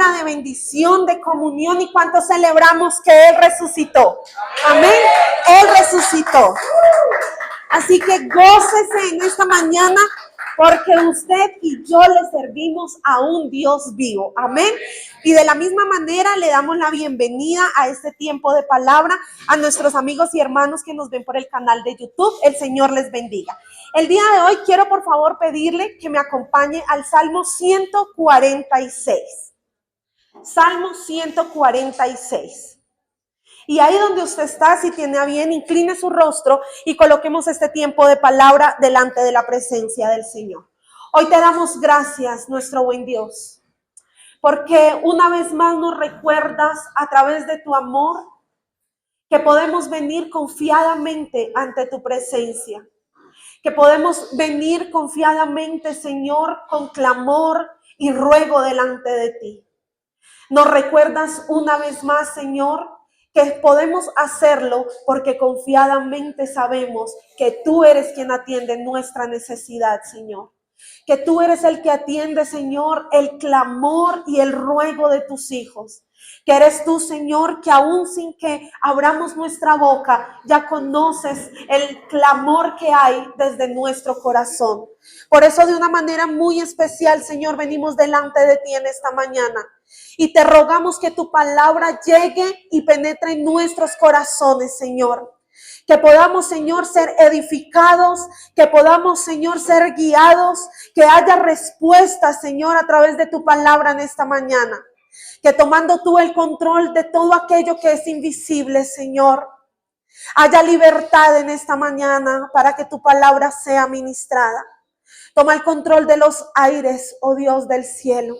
palabra de bendición, de comunión. ¿Y cuánto celebramos que Él resucitó? Amén. Él resucitó. Así que gócese en esta mañana porque usted y yo le servimos a un Dios vivo. Amén. Y de la misma manera le damos la bienvenida a este tiempo de palabra a nuestros amigos y hermanos que nos ven por el canal de YouTube. El Señor les bendiga. El día de hoy quiero por favor pedirle que me acompañe al Salmo 146. Salmo 146. Y ahí donde usted está, si tiene a bien, incline su rostro y coloquemos este tiempo de palabra delante de la presencia del Señor. Hoy te damos gracias, nuestro buen Dios, porque una vez más nos recuerdas a través de tu amor que podemos venir confiadamente ante tu presencia, que podemos venir confiadamente, Señor, con clamor y ruego delante de ti. Nos recuerdas una vez más, Señor, que podemos hacerlo porque confiadamente sabemos que tú eres quien atiende nuestra necesidad, Señor. Que tú eres el que atiende, Señor, el clamor y el ruego de tus hijos. Que eres tú, Señor, que aún sin que abramos nuestra boca, ya conoces el clamor que hay desde nuestro corazón. Por eso, de una manera muy especial, Señor, venimos delante de ti en esta mañana. Y te rogamos que tu palabra llegue y penetre en nuestros corazones, Señor. Que podamos, Señor, ser edificados, que podamos, Señor, ser guiados, que haya respuesta, Señor, a través de tu palabra en esta mañana. Que tomando tú el control de todo aquello que es invisible, Señor, haya libertad en esta mañana para que tu palabra sea ministrada. Toma el control de los aires, oh Dios del cielo.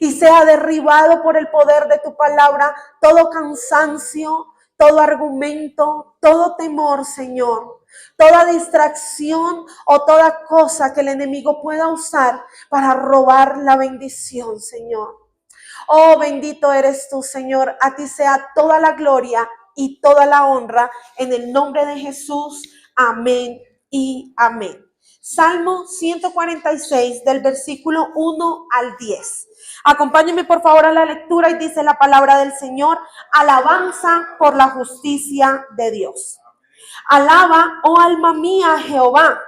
Y sea derribado por el poder de tu palabra todo cansancio, todo argumento, todo temor, Señor, toda distracción o toda cosa que el enemigo pueda usar para robar la bendición, Señor. Oh, bendito eres tú, Señor. A ti sea toda la gloria y toda la honra en el nombre de Jesús. Amén y amén. Salmo 146 del versículo 1 al 10. Acompáñenme por favor a la lectura y dice la palabra del Señor: alabanza por la justicia de Dios. Alaba, oh alma mía, a Jehová.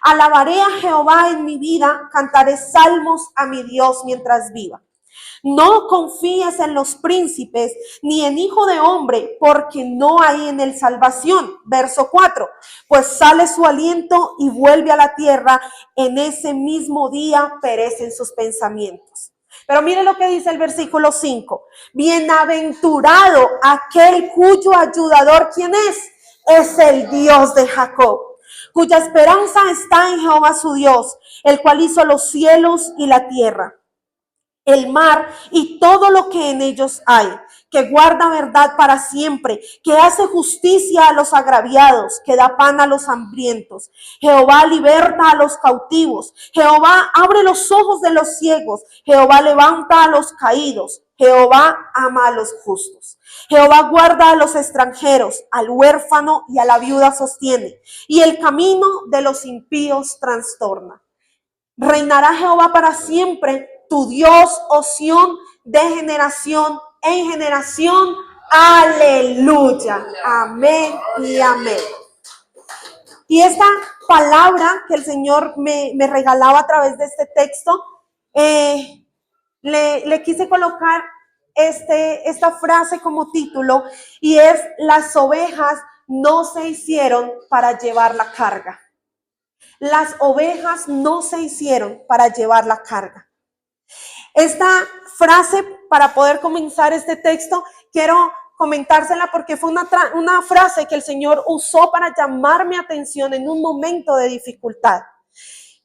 Alabaré a Jehová en mi vida, cantaré salmos a mi Dios mientras viva. No confíes en los príncipes, ni en hijo de hombre, porque no hay en él salvación. Verso 4, pues sale su aliento y vuelve a la tierra, en ese mismo día perecen sus pensamientos. Pero mire lo que dice el versículo 5, bienaventurado aquel cuyo ayudador, ¿quién es? Es el Dios de Jacob, cuya esperanza está en Jehová su Dios, el cual hizo los cielos y la tierra, el mar y todo lo que en ellos hay, que guarda verdad para siempre, que hace justicia a los agraviados, que da pan a los hambrientos. Jehová liberta a los cautivos, Jehová abre los ojos de los ciegos, Jehová levanta a los caídos, Jehová ama a los justos. Jehová guarda a los extranjeros, al huérfano y a la viuda sostiene, y el camino de los impíos trastorna. Reinará Jehová para siempre, tu Dios, oh Sión, de generación en generación. Aleluya. Amén y amén. Y esta palabra que el Señor me regalaba a través de este texto, le quise colocar esta frase como título, y es: las ovejas no se hicieron para llevar la carga. Las ovejas no se hicieron para llevar la carga. Esta frase, para poder comenzar este texto, quiero comentársela porque fue una frase que el Señor usó para llamar mi atención en un momento de dificultad.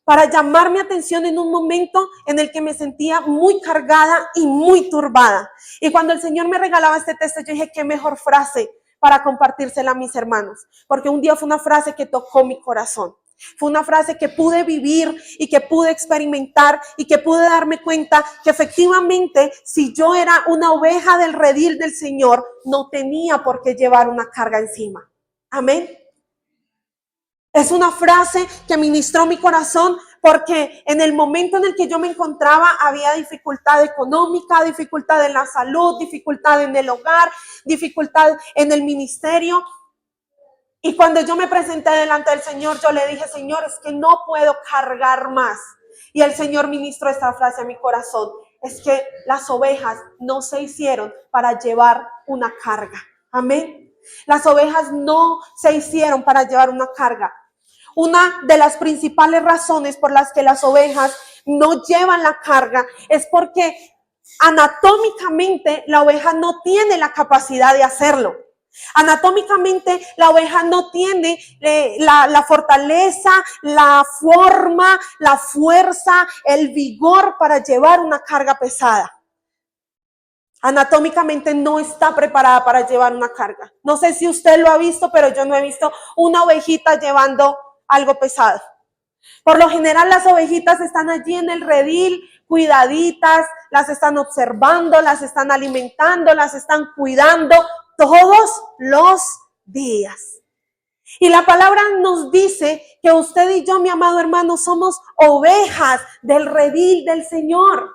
Para llamar mi atención en un momento en el que me sentía muy cargada y muy turbada. Y cuando el Señor me regalaba este texto, yo dije: qué mejor frase para compartírsela a mis hermanos. Porque un día fue una frase que tocó mi corazón. Fue una frase que pude vivir y que pude experimentar y que pude darme cuenta que efectivamente, si yo era una oveja del redil del Señor, no tenía por qué llevar una carga encima. Amén. Es una frase que ministró mi corazón porque en el momento en el que yo me encontraba había dificultad económica, dificultad en la salud, dificultad en el hogar, dificultad en el ministerio. Y cuando yo me presenté delante del Señor, yo le dije, Señor, es que no puedo cargar más. Y el Señor ministró esta frase a mi corazón, es que las ovejas no se hicieron para llevar una carga. Amén. Las ovejas no se hicieron para llevar una carga. Una de las principales razones por las que las ovejas no llevan la carga es porque anatómicamente la oveja no tiene la capacidad de hacerlo. Anatómicamente la oveja no tiene la fortaleza, la forma, la fuerza, el vigor para llevar una carga pesada. Anatómicamente no está preparada para llevar una carga. No sé si usted lo ha visto, pero yo no he visto una ovejita llevando algo pesado. Por lo general las ovejitas están allí en el redil, cuidaditas, las están observando, las están alimentando, las están cuidando todos los días. Y la palabra nos dice que usted y yo, mi amado hermano, somos ovejas del redil del Señor.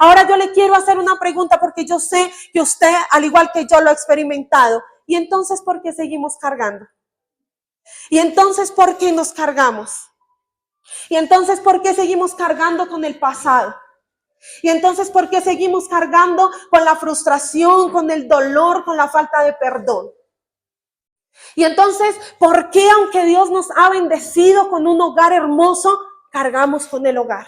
Ahora yo le quiero hacer una pregunta porque yo sé que usted, al igual que yo, lo ha experimentado. ¿Y entonces por qué seguimos cargando? ¿Y entonces por qué nos cargamos? ¿Y entonces por qué seguimos cargando con el pasado? ¿Y entonces por qué seguimos cargando con la frustración, con el dolor, con la falta de perdón? ¿Y entonces por qué, aunque Dios nos ha bendecido con un hogar hermoso, cargamos con el hogar?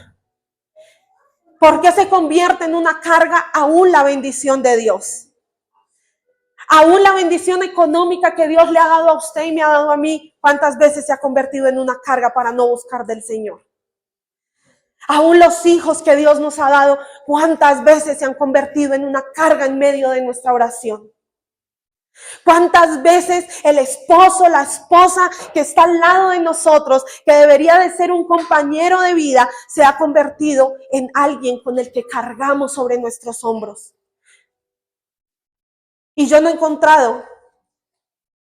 ¿Por qué se convierte en una carga aún la bendición de Dios? Aún la bendición económica que Dios le ha dado a usted y me ha dado a mí, ¿cuántas veces se ha convertido en una carga para no buscar del Señor? Aún los hijos que Dios nos ha dado, ¿cuántas veces se han convertido en una carga en medio de nuestra oración? ¿Cuántas veces el esposo, la esposa que está al lado de nosotros, que debería de ser un compañero de vida, se ha convertido en alguien con el que cargamos sobre nuestros hombros? Y yo no he encontrado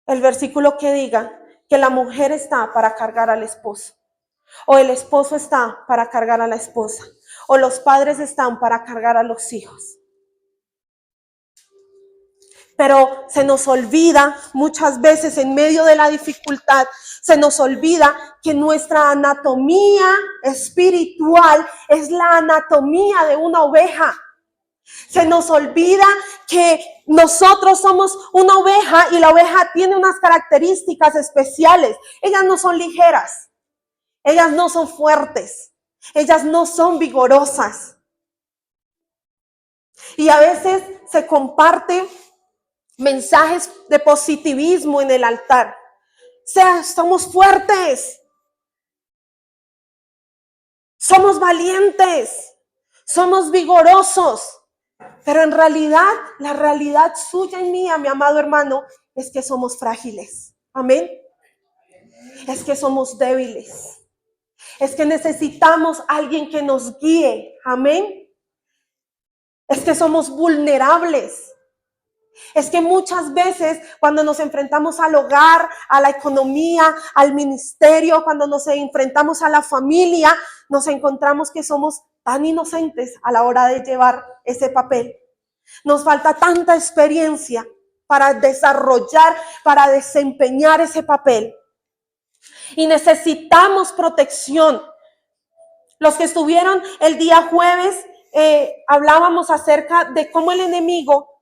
el versículo que diga que la mujer está para cargar al esposo, o el esposo está para cargar a la esposa, o los padres están para cargar a los hijos. Pero se nos olvida muchas veces en medio de la dificultad, se nos olvida que nuestra anatomía espiritual es la anatomía de una oveja. Se nos olvida que nosotros somos una oveja y la oveja tiene unas características especiales. Ellas no son ligeras, ellas no son fuertes, ellas no son vigorosas. Y a veces se comparten mensajes de positivismo en el altar. O sea, somos fuertes, somos valientes, somos vigorosos. Pero en realidad, la realidad suya y mía, mi amado hermano, es que somos frágiles. Amén. Es que somos débiles. Es que necesitamos a alguien que nos guíe. Amén. Es que somos vulnerables. Es que muchas veces cuando nos enfrentamos al hogar, a la economía, al ministerio, cuando nos enfrentamos a la familia, nos encontramos que somos tan inocentes a la hora de llevar ese papel. Nos falta tanta experiencia para desarrollar, para desempeñar ese papel. Y necesitamos protección. Los que estuvieron el día jueves, hablábamos acerca de cómo el enemigo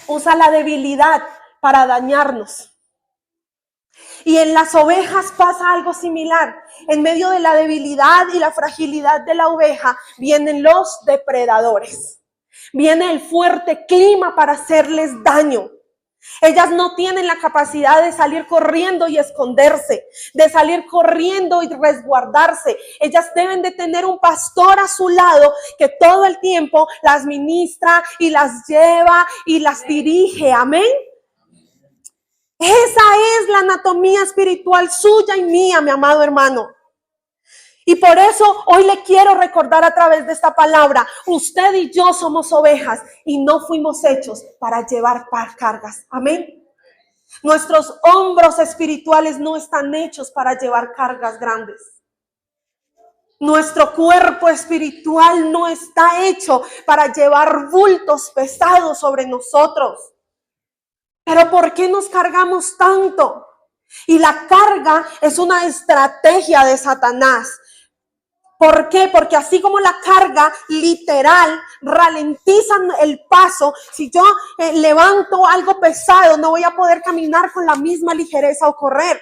usa la debilidad para dañarnos. Y en las ovejas pasa algo similar. En medio de la debilidad y la fragilidad de la oveja vienen los depredadores. Viene el fuerte clima para hacerles daño. Ellas no tienen la capacidad de salir corriendo y esconderse, de salir corriendo y resguardarse. Ellas deben de tener un pastor a su lado que todo el tiempo las ministra y las lleva y las dirige. Amén. Esa es la anatomía espiritual suya y mía, mi amado hermano. Y por eso hoy le quiero recordar a través de esta palabra, usted y yo somos ovejas y no fuimos hechos para llevar cargas. Amén. Nuestros hombros espirituales no están hechos para llevar cargas grandes. Nuestro cuerpo espiritual no está hecho para llevar bultos pesados sobre nosotros. Pero ¿por qué nos cargamos tanto? Y la carga es una estrategia de Satanás. ¿Por qué? Porque así como la carga literal ralentiza el paso, si yo levanto algo pesado, no voy a poder caminar con la misma ligereza o correr.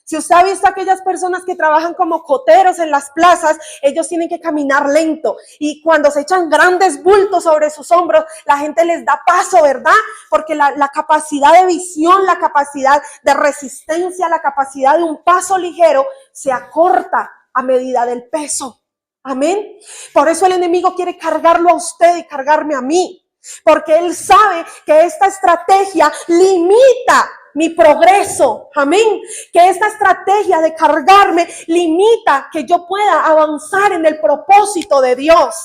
Si usted ha visto a aquellas personas que trabajan como coteros en las plazas, ellos tienen que caminar lento. Y cuando se echan grandes bultos sobre sus hombros, la gente les da paso, ¿verdad? Porque la capacidad de visión, la capacidad de resistencia, la capacidad de un paso ligero se acorta a medida del peso. Amén. Por eso el enemigo quiere cargarlo a usted y cargarme a mí. Porque él sabe que esta estrategia limita mi progreso. Amén. Que esta estrategia de cargarme limita que yo pueda avanzar en el propósito de Dios.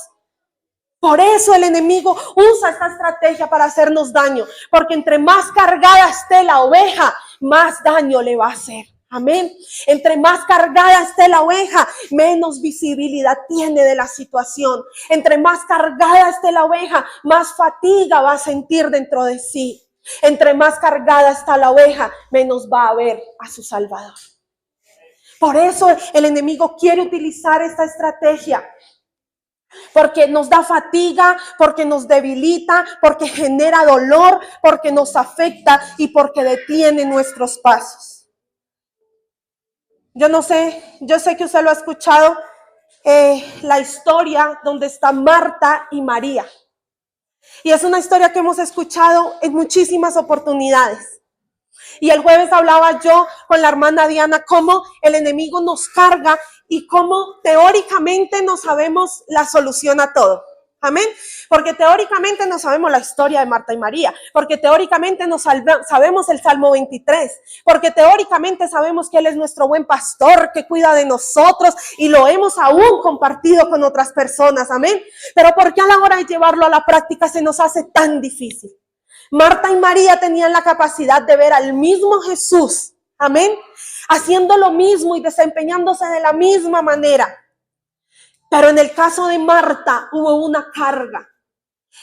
Por eso el enemigo usa esta estrategia para hacernos daño. Porque entre más cargada esté la oveja, más daño le va a hacer. Amén. Entre más cargada esté la oveja, menos visibilidad tiene de la situación. Entre más cargada esté la oveja, más fatiga va a sentir dentro de sí. Entre más cargada está la oveja, menos va a ver a su Salvador. Por eso el enemigo quiere utilizar esta estrategia. Porque nos da fatiga, porque nos debilita, porque genera dolor, porque nos afecta y porque detiene nuestros pasos. Yo no sé, yo sé que usted lo ha escuchado, la historia donde están Marta y María. Y es una historia que hemos escuchado en muchísimas oportunidades. Y el jueves hablaba yo con la hermana Diana cómo el enemigo nos carga y cómo teóricamente no sabemos la solución a todo. Amén. Porque teóricamente no sabemos la historia de Marta y María. Porque teóricamente no sabemos el Salmo 23. Porque teóricamente sabemos que Él es nuestro buen pastor, que cuida de nosotros y lo hemos aún compartido con otras personas. Amén. Pero ¿por qué a la hora de llevarlo a la práctica se nos hace tan difícil? Marta y María tenían la capacidad de ver al mismo Jesús, amén, haciendo lo mismo y desempeñándose de la misma manera. Pero en el caso de Marta hubo una carga.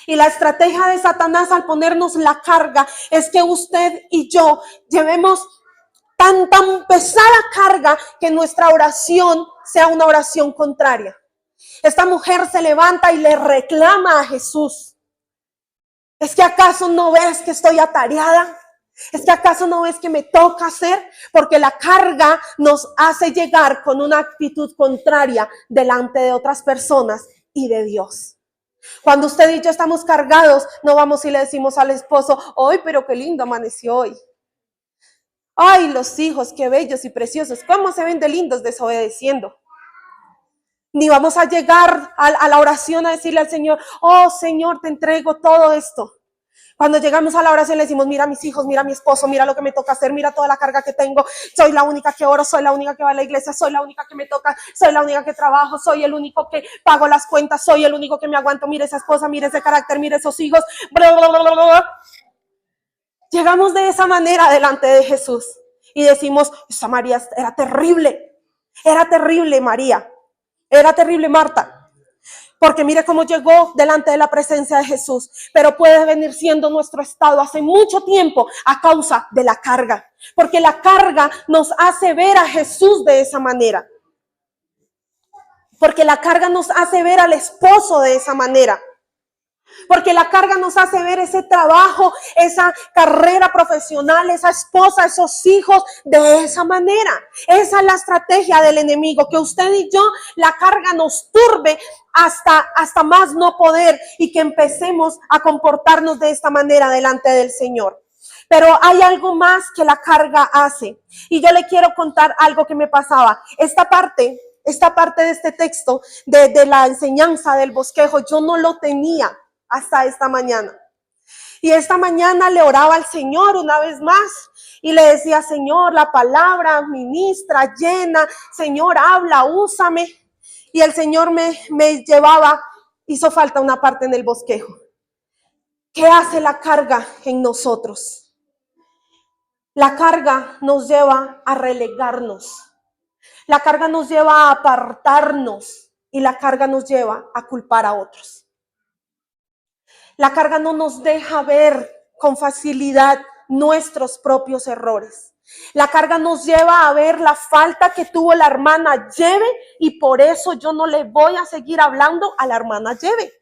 Y la estrategia de Satanás al ponernos la carga es que usted y yo llevemos tan pesada carga que nuestra oración sea una oración contraria. Esta mujer se levanta y le reclama a Jesús. ¿Es que acaso no ves que estoy atareada? ¿Es que acaso no ves que me toca hacer? Porque la carga nos hace llegar con una actitud contraria delante de otras personas y de Dios. Cuando usted y yo estamos cargados, no vamos y le decimos al esposo, ¡ay, pero qué lindo amaneció hoy! ¡Ay, los hijos, qué bellos y preciosos! ¿Cómo se ven de lindos desobedeciendo? Ni vamos a llegar a la oración a decirle al Señor, oh Señor, te entrego todo esto. Cuando llegamos a la oración le decimos, mira mis hijos, mira mi esposo, mira lo que me toca hacer, mira toda la carga que tengo. Soy la única que oro, soy la única que va a la iglesia, soy la única que me toca, soy la única que trabajo, soy el único que pago las cuentas, soy el único que me aguanto. Mira esa esposa, mira ese carácter, mira esos hijos. Bla, bla, bla, bla, bla. Llegamos de esa manera delante de Jesús y decimos, esa María era terrible María. Era terrible Marta, porque mire cómo llegó delante de la presencia de Jesús, pero puede venir siendo nuestro estado hace mucho tiempo a causa de la carga, porque la carga nos hace ver a Jesús de esa manera, porque la carga nos hace ver al esposo de esa manera. Porque la carga nos hace ver ese trabajo, esa carrera profesional, esa esposa, esos hijos de esa manera. Esa es la estrategia del enemigo, que usted y yo, la carga nos turbe hasta más no poder y que empecemos a comportarnos de esta manera delante del Señor. Pero hay algo más que la carga hace. Y yo le quiero contar algo que me pasaba. Esta parte de este texto, de la enseñanza del bosquejo, yo no lo tenía hasta esta mañana. Y esta mañana le oraba al Señor una vez más y le decía, Señor, la palabra ministra, llena, Señor, habla, úsame. Y el Señor me llevaba, hizo falta una parte en el bosquejo. ¿Qué hace la carga en nosotros? La carga nos lleva a relegarnos. La carga nos lleva a apartarnos. y la carga nos lleva a culpar a otros. La carga no nos deja ver con facilidad nuestros propios errores. La carga nos lleva a ver la falta que tuvo la hermana Yeve y por eso yo no le voy a seguir hablando a la hermana Yeve.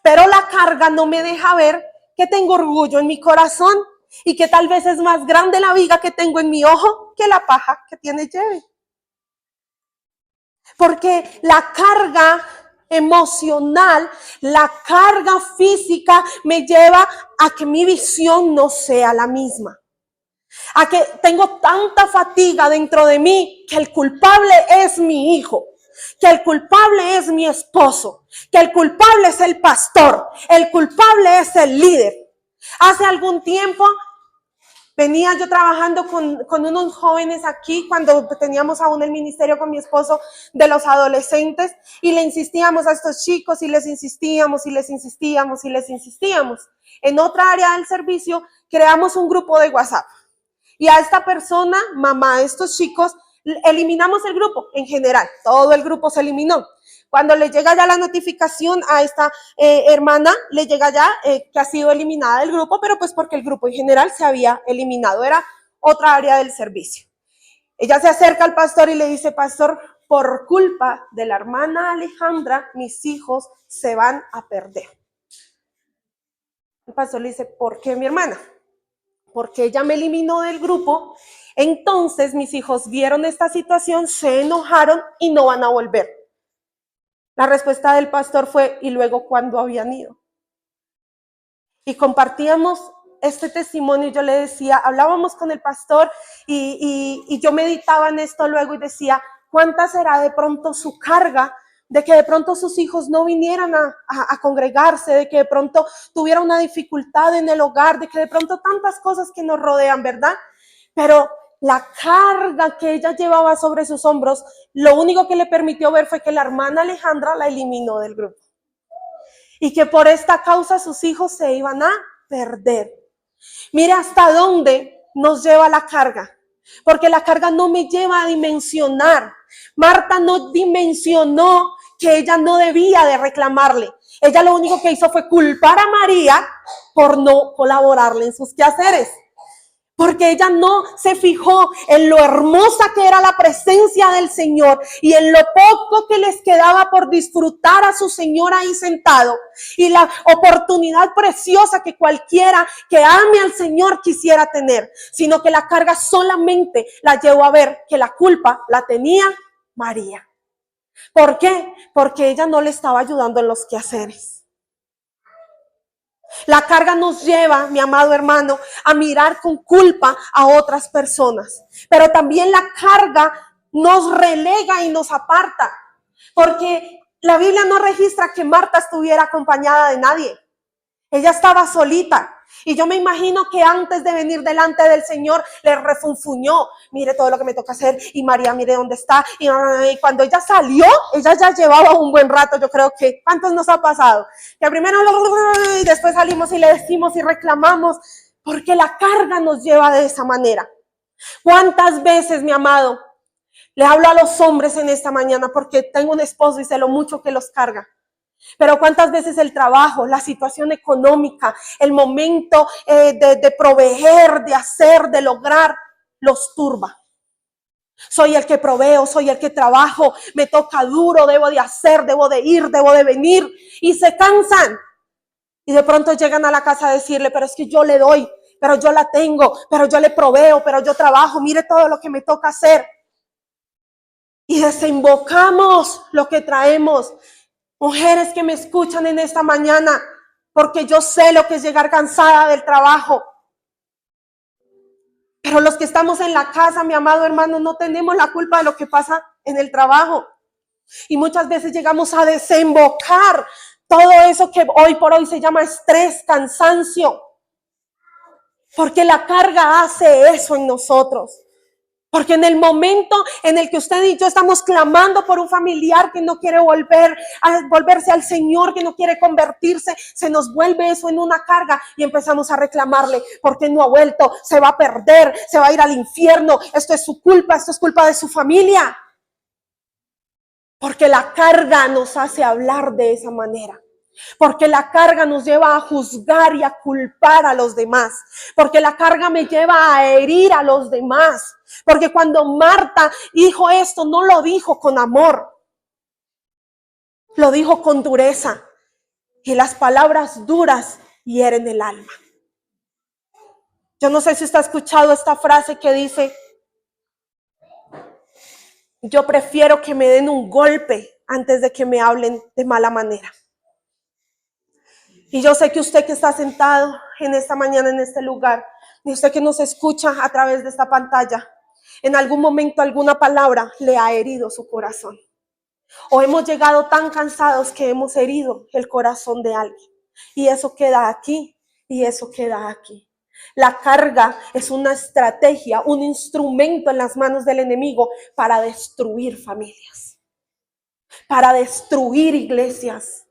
Pero la carga no me deja ver que tengo orgullo en mi corazón y que tal vez es más grande la viga que tengo en mi ojo que la paja que tiene Yeve. Porque la carga emocional, la carga física me lleva a que mi visión no sea la misma. A que tengo tanta fatiga dentro de mí que el culpable es mi hijo, que el culpable es mi esposo, que el culpable es el pastor, el culpable es el líder. Hace algún tiempo venía yo trabajando con unos jóvenes aquí cuando teníamos aún el ministerio con mi esposo de los adolescentes y le insistíamos a estos chicos y les insistíamos y les insistíamos y les insistíamos. En otra área del servicio creamos un grupo de WhatsApp y a esta persona, mamá de estos chicos, eliminamos el grupo en general, todo el grupo se eliminó. Cuando le llega ya la notificación a esta hermana, le llega ya que ha sido eliminada del grupo, pero pues porque el grupo en general se había eliminado, era otra área del servicio. Ella se acerca al pastor y le dice, pastor, por culpa de la hermana Alejandra, mis hijos se van a perder. El pastor le dice, ¿por qué mi hermana? Porque ella me eliminó del grupo, entonces mis hijos vieron esta situación, se enojaron y no van a volver. La respuesta del pastor fue, ¿y luego cuándo habían ido? Y compartíamos este testimonio y yo le decía, hablábamos con el pastor y yo meditaba en esto luego y decía, ¿cuánta será de pronto su carga de que de pronto sus hijos no vinieran a congregarse, de que de pronto tuviera una dificultad en el hogar, de que de pronto tantas cosas que nos rodean, ¿verdad? Pero la carga que ella llevaba sobre sus hombros, lo único que le permitió ver fue que la hermana Alejandra la eliminó del grupo. Y que por esta causa sus hijos se iban a perder. Mire hasta dónde nos lleva la carga. Porque la carga no me lleva a dimensionar. Marta no dimensionó que ella no debía de reclamarle. Ella lo único que hizo fue culpar a María por no colaborarle en sus quehaceres. Porque ella no se fijó en lo hermosa que era la presencia del Señor y en lo poco que les quedaba por disfrutar a su Señor ahí sentado y la oportunidad preciosa que cualquiera que ame al Señor quisiera tener, sino que la carga solamente la llevó a ver que la culpa la tenía María. ¿Por qué? Porque ella no le estaba ayudando en los quehaceres. La carga nos lleva, mi amado hermano, a mirar con culpa a otras personas. Pero también la carga nos relega y nos aparta. Porque la Biblia no registra que Marta estuviera acompañada de nadie. Ella estaba solita. Y yo me imagino que antes de venir delante del Señor le refunfuñó, mire todo lo que me toca hacer y María mire dónde está. Y cuando ella salió, ella ya llevaba un buen rato, yo creo que, ¿cuántos nos ha pasado? Que primero y después salimos y le decimos y reclamamos, porque la carga nos lleva de esa manera. ¿Cuántas veces, mi amado, le hablo a los hombres en esta mañana porque tengo un esposo y sé lo mucho que los carga? Pero cuántas veces el trabajo, la situación económica, el momento de proveer, de hacer, de lograr, los turba. Soy el que proveo, soy el que trabajo, me toca duro, debo de hacer, debo de ir, debo de venir. Y se cansan. Y de pronto llegan a la casa a decirle, pero es que yo le doy, pero yo la tengo, pero yo le proveo, pero yo trabajo, mire todo lo que me toca hacer. Y desembocamos lo que traemos. Mujeres que me escuchan en esta mañana, porque yo sé lo que es llegar cansada del trabajo. Pero los que estamos en la casa, mi amado hermano, no tenemos la culpa de lo que pasa en el trabajo. Y muchas veces llegamos a desembocar todo eso que hoy por hoy se llama estrés, cansancio. Porque la carga hace eso en nosotros. Porque en el momento en el que usted y yo estamos clamando por un familiar que no quiere volverse al Señor, que no quiere convertirse, se nos vuelve eso en una carga y empezamos a reclamarle porque no ha vuelto, se va a perder, se va a ir al infierno, esto es su culpa, esto es culpa de su familia. Porque la carga nos hace hablar de esa manera. Porque la carga nos lleva a juzgar y a culpar a los demás. Porque la carga me lleva a herir a los demás. Porque cuando Marta dijo esto, no lo dijo con amor. Lo dijo con dureza. Y las palabras duras hieren el alma. Yo no sé si usted ha escuchado esta frase que dice: yo prefiero que me den un golpe antes de que me hablen de mala manera. Y yo sé que usted que está sentado en esta mañana en este lugar, y usted que nos escucha a través de esta pantalla, en algún momento alguna palabra le ha herido su corazón. O hemos llegado tan cansados que hemos herido el corazón de alguien. Y eso queda aquí, y eso queda aquí. La carga es una estrategia, un instrumento en las manos del enemigo para destruir familias, para destruir iglesias,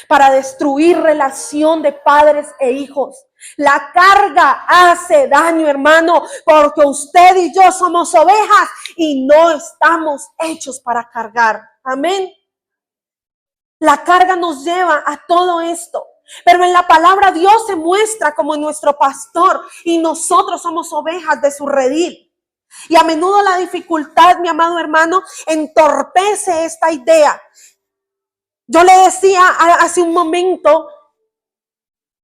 para destruir relación de padres e hijos. La carga hace daño, hermano, porque usted y yo somos ovejas y no estamos hechos para cargar. Amén. La carga nos lleva a todo esto. Pero en la palabra Dios se muestra como nuestro pastor y nosotros somos ovejas de su redil. Y a menudo la dificultad, mi amado hermano, entorpece esta idea. Yo le decía hace un momento,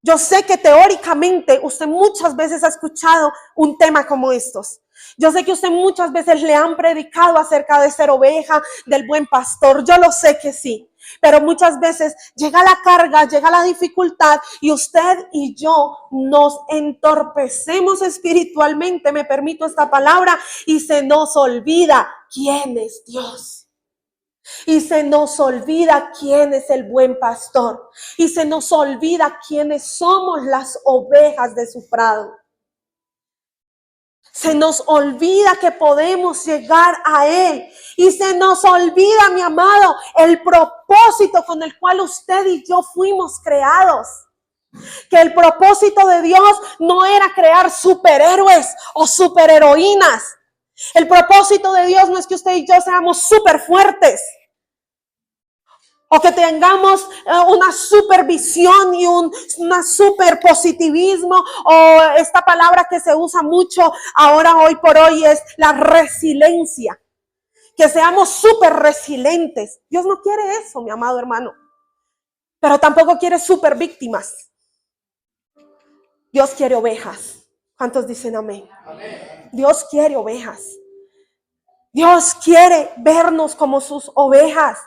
yo sé que teóricamente usted muchas veces ha escuchado un tema como estos. Yo sé que usted muchas veces le han predicado acerca de ser oveja, del buen pastor. Yo lo sé que sí. Pero muchas veces llega la carga, llega la dificultad y usted y yo nos entorpecemos espiritualmente, me permito esta palabra, y se nos olvida quién es Dios. Y se nos olvida quién es el buen pastor. Y se nos olvida quiénes somos las ovejas de su prado. Se nos olvida que podemos llegar a Él. Y se nos olvida, mi amado, el propósito con el cual usted y yo fuimos creados. Que el propósito de Dios no era crear superhéroes o superheroínas. El propósito de Dios no es que usted y yo seamos súper fuertes. O que tengamos una supervisión y una super positivismo, o esta palabra que se usa mucho ahora, hoy por hoy, es la resiliencia. Que seamos súper resilientes. Dios no quiere eso, mi amado hermano. Pero tampoco quiere súper víctimas. Dios quiere ovejas. ¿Cuántos dicen amén? Amén. Dios quiere ovejas. Dios quiere vernos como sus ovejas.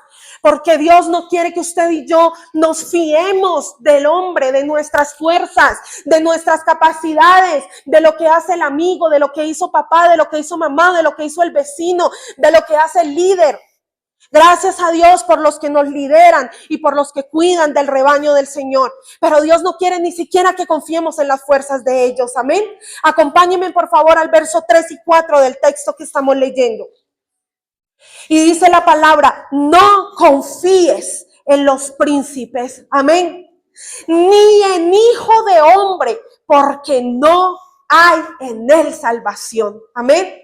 Porque Dios no quiere que usted y yo nos fiemos del hombre, de nuestras fuerzas, de nuestras capacidades, de lo que hace el amigo, de lo que hizo papá, de lo que hizo mamá, de lo que hizo el vecino, de lo que hace el líder. Gracias a Dios por los que nos lideran y por los que cuidan del rebaño del Señor. Pero Dios no quiere ni siquiera que confiemos en las fuerzas de ellos. Amén. Acompáñenme por favor al verso 3 y 4 del texto que estamos leyendo. Y dice la palabra: no confíes en los príncipes, amén, ni en hijo de hombre, porque no hay en él salvación, amén.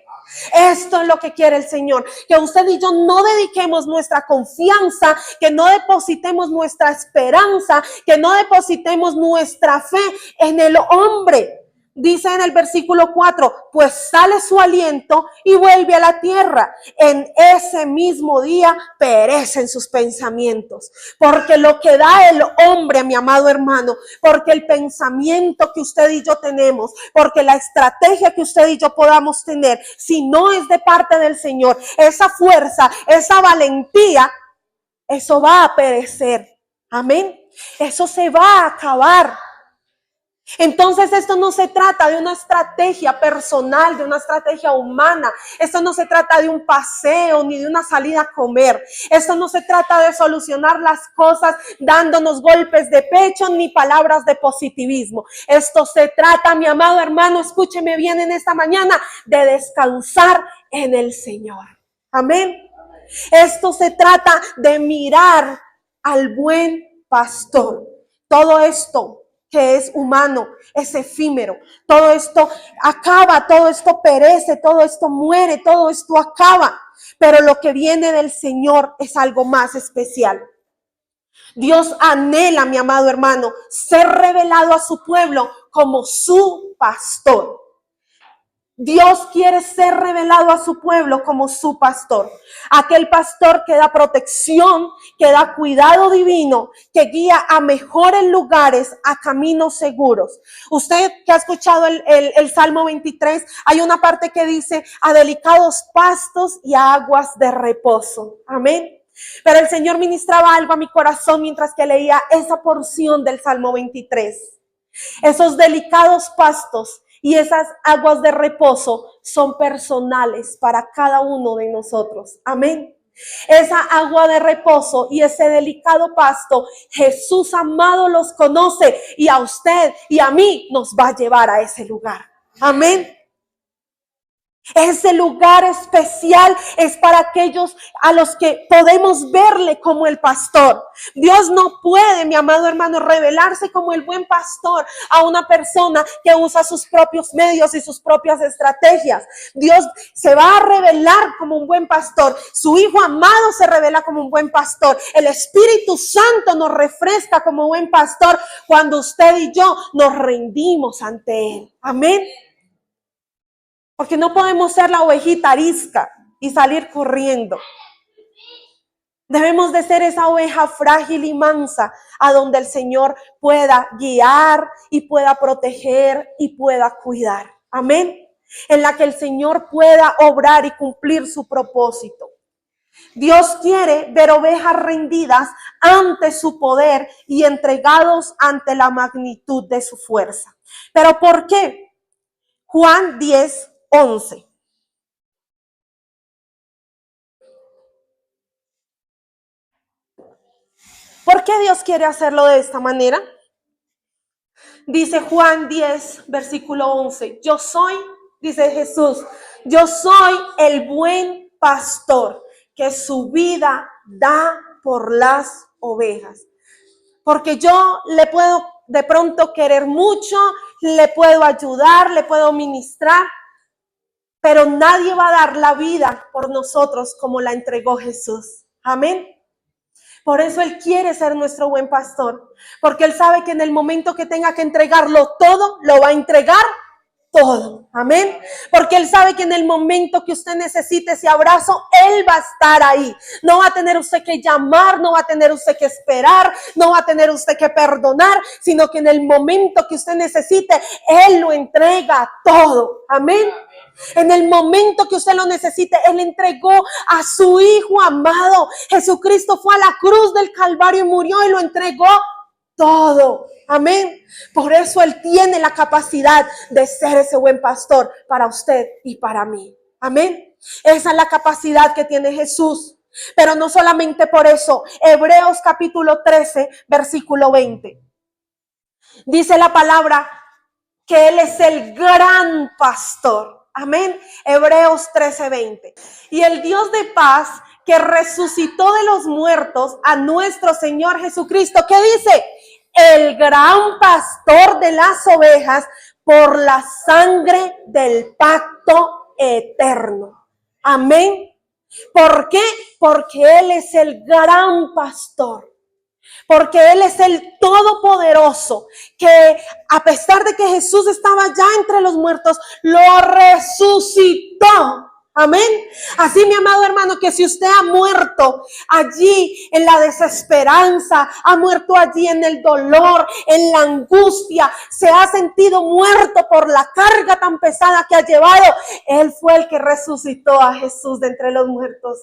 Esto es lo que quiere el Señor, que usted y yo no dediquemos nuestra confianza, que no depositemos nuestra esperanza, que no depositemos nuestra fe en el hombre. Dice en el versículo 4, pues sale su aliento y vuelve a la tierra. En ese mismo día perecen sus pensamientos. Porque lo que da el hombre, mi amado hermano, porque el pensamiento que usted y yo tenemos, porque la estrategia que usted y yo podamos tener, si no es de parte del Señor, esa fuerza, esa valentía, eso va a perecer. Amén. Eso se va a acabar. Entonces esto no se trata de una estrategia personal, de una estrategia humana. Esto no se trata de un paseo ni de una salida a comer. Esto no se trata de solucionar las cosas dándonos golpes de pecho ni palabras de positivismo. Esto se trata, mi amado hermano, escúcheme bien en esta mañana, de descansar en el Señor. Amén. Esto se trata de mirar al buen pastor. Todo esto que es humano, es efímero. Todo esto acaba, todo esto perece, todo esto muere, todo esto acaba. Pero lo que viene del Señor es algo más especial. Dios anhela, mi amado hermano, ser revelado a su pueblo como su pastor. Dios quiere ser revelado a su pueblo como su pastor. Aquel pastor que da protección, que da cuidado divino, que guía a mejores lugares, a caminos seguros. Usted que ha escuchado el Salmo 23, hay una parte que dice a delicados pastos y a aguas de reposo. Amén. Pero el Señor ministraba algo a mi corazón mientras que leía esa porción del Salmo 23. Esos delicados pastos y esas aguas de reposo son personales para cada uno de nosotros. Amén. Esa agua de reposo y ese delicado pasto, Jesús amado los conoce y a usted y a mí nos va a llevar a ese lugar. Amén. Ese lugar especial es para aquellos a los que podemos verle como el pastor. Dios no puede, mi amado hermano, revelarse como el buen pastor a una persona que usa sus propios medios y sus propias estrategias. Dios se va a revelar como un buen pastor. Su Hijo amado se revela como un buen pastor. El Espíritu Santo nos refresca como buen pastor cuando usted y yo nos rendimos ante Él. Amén. Porque no podemos ser la ovejita arisca y salir corriendo. Debemos de ser esa oveja frágil y mansa a donde el Señor pueda guiar y pueda proteger y pueda cuidar. Amén. En la que el Señor pueda obrar y cumplir su propósito. Dios quiere ver ovejas rendidas ante su poder y entregados ante la magnitud de su fuerza. ¿Pero por qué? Juan 10:11. ¿Por qué Dios quiere hacerlo de esta manera? Dice Juan 10, versículo 11. Yo soy, dice Jesús, yo soy el buen pastor que su vida da por las ovejas. Porque yo le puedo de pronto querer mucho, le puedo ayudar, le puedo ministrar, pero nadie va a dar la vida por nosotros como la entregó Jesús. Amén. Por eso Él quiere ser nuestro buen pastor, porque Él sabe que en el momento que tenga que entregarlo todo, lo va a entregar todo. Amén. Porque Él sabe que en el momento que usted necesite ese abrazo, Él va a estar ahí. No va a tener usted que llamar, no va a tener usted que esperar, no va a tener usted que perdonar, sino que en el momento que usted necesite, Él lo entrega todo. Amén. En el momento que usted lo necesite, Él entregó a su Hijo amado. Jesucristo fue a la cruz del Calvario y murió y lo entregó todo. Amén. Por eso Él tiene la capacidad de ser ese buen pastor para usted y para mí. Amén. Esa es la capacidad que tiene Jesús. Pero no solamente por eso. Hebreos capítulo 13, versículo 20. Dice la palabra que Él es el gran pastor. Amén. Hebreos 13:20. Y el Dios de paz que resucitó de los muertos a nuestro Señor Jesucristo, ¿qué dice? El gran pastor de las ovejas por la sangre del pacto eterno. Amén. ¿Por qué? Porque Él es el gran pastor. Porque Él es el todopoderoso, que a pesar de que Jesús estaba ya entre los muertos, lo resucitó. Amén. Así, mi amado hermano, que si usted ha muerto allí en la desesperanza, ha muerto allí en el dolor, en la angustia, se ha sentido muerto por la carga tan pesada que ha llevado, Él fue el que resucitó a Jesús de entre los muertos.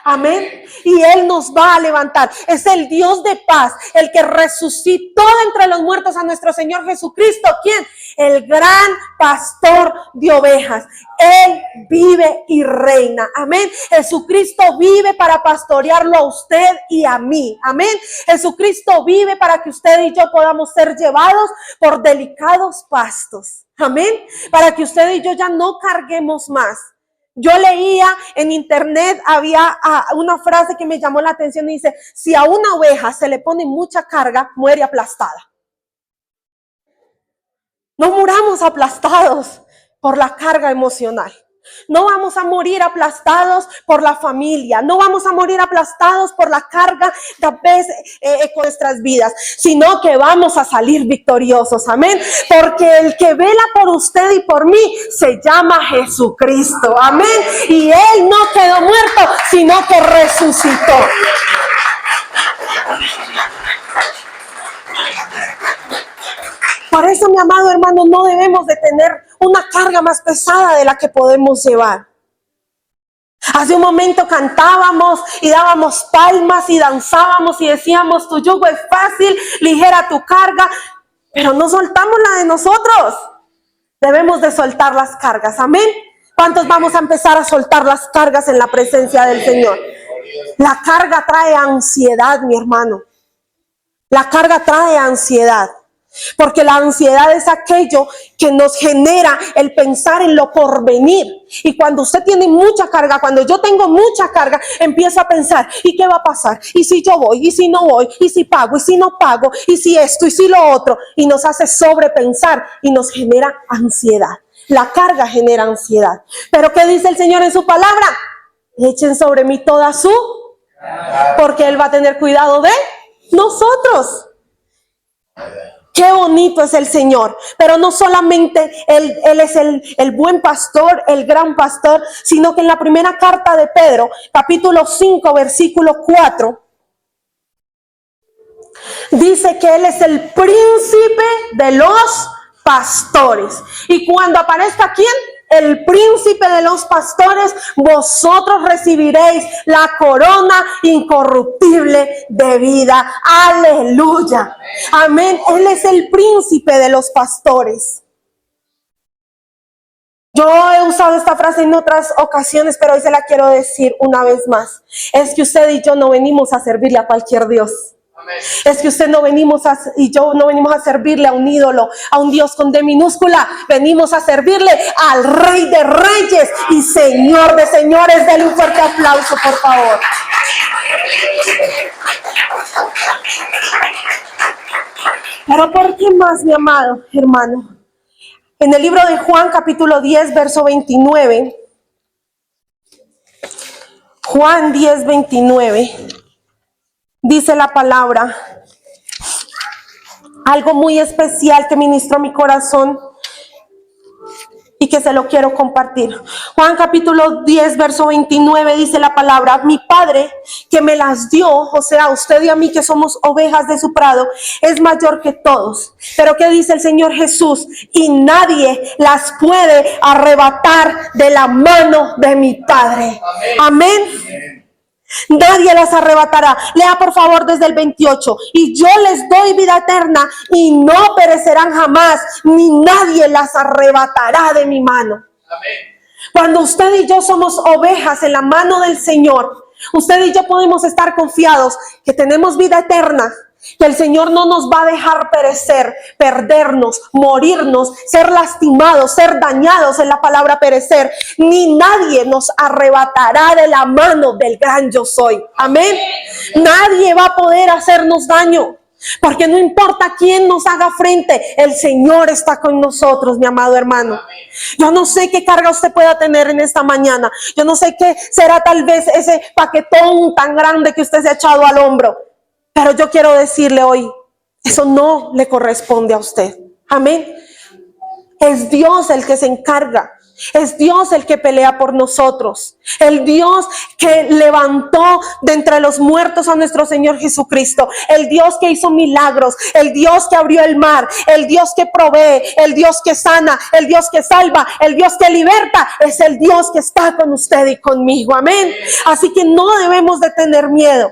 Amén. Y Él nos va a levantar. Es el Dios de paz, el que resucitó entre los muertos a nuestro Señor Jesucristo. ¿Quién? El gran pastor de ovejas. Él vive y reina. Amén. Jesucristo vive para pastorearlo a usted y a mí. Amén. Jesucristo vive para que usted y yo podamos ser llevados por delicados pastos. Amén. Para que usted y yo ya no carguemos más. Yo leía en internet, había una frase que me llamó la atención y dice, si a una oveja se le pone mucha carga, muere aplastada. No muramos aplastados por la carga emocional. No vamos a morir aplastados por la familia. No vamos a morir aplastados por la carga con nuestras vidas, sino que vamos a salir victoriosos. Amén. Porque el que vela por usted y por mí se llama Jesucristo. Amén. Y Él no quedó muerto, sino que resucitó. Por eso, mi amado hermano, no debemos de tener una carga más pesada de la que podemos llevar. Hace un momento cantábamos y dábamos palmas y danzábamos y decíamos, tu yugo es fácil, ligera tu carga, pero no soltamos la de nosotros. Debemos de soltar las cargas, amén. ¿Cuántos vamos a empezar a soltar las cargas en la presencia del Señor? La carga trae ansiedad, mi hermano. La carga trae ansiedad. Porque la ansiedad es aquello que nos genera el pensar en lo porvenir. Y cuando usted tiene mucha carga, cuando yo tengo mucha carga, empiezo a pensar, ¿y qué va a pasar? ¿Y si yo voy? ¿Y si no voy? ¿Y si pago? ¿Y si no pago? ¿Y si esto? ¿Y si lo otro? Y nos hace sobrepensar y nos genera ansiedad. La carga genera ansiedad. Pero ¿qué dice el Señor en su palabra? Echen sobre mí toda su, porque Él va a tener cuidado de nosotros. Qué bonito es el Señor, pero no solamente Él es el buen pastor, el gran pastor, sino que en la primera carta de Pedro, capítulo 5, versículo 4, dice que Él es el príncipe de los pastores. Y cuando aparezca ¿quién? El príncipe de los pastores, vosotros recibiréis la corona incorruptible de vida. Aleluya. Amén. Él es el príncipe de los pastores. Yo he usado esta frase en otras ocasiones, pero hoy se la quiero decir una vez más. Es que usted y yo no venimos a servirle a cualquier Dios. Es que usted y yo no venimos a servirle a un ídolo, a un Dios con D minúscula. Venimos a servirle al Rey de Reyes y Señor de Señores. Denle un fuerte aplauso, por favor. Pero ¿por qué más, mi amado hermano? En el libro de Juan, capítulo 10, verso 29. Juan 10, 29. Dice la palabra, algo muy especial que ministró mi corazón y que se lo quiero compartir. Juan capítulo 10, verso 29 dice la palabra, mi Padre que me las dio, o sea, usted y a mí que somos ovejas de su prado, es mayor que todos. Pero ¿qué dice el Señor Jesús? Y nadie las puede arrebatar de la mano de mi Padre. Amén. Amén. Nadie las arrebatará. Lea por favor desde el 28. Y yo les doy vida eterna y no perecerán jamás, ni nadie las arrebatará de mi mano. Amén. Cuando usted y yo somos ovejas en la mano del Señor, usted y yo podemos estar confiados que tenemos vida eterna, que el Señor no nos va a dejar perecer, perdernos, morirnos, ser lastimados, ser dañados, en la palabra perecer, ni nadie nos arrebatará de la mano del gran yo soy. Amén. Nadie va a poder hacernos daño, porque no importa quién nos haga frente, el Señor está con nosotros, mi amado hermano. Yo no sé qué carga usted pueda tener en esta mañana. Yo no sé qué será tal vez ese paquetón tan grande que usted se ha echado al hombro. Pero yo quiero decirle hoy, eso no le corresponde a usted. Amén. Es Dios el que se encarga. Es Dios el que pelea por nosotros. El Dios que levantó de entre los muertos a nuestro Señor Jesucristo. El Dios que hizo milagros. El Dios que abrió el mar. El Dios que provee. El Dios que sana. El Dios que salva. El Dios que liberta. Es el Dios que está con usted y conmigo. Amén. Así que no debemos de tener miedo.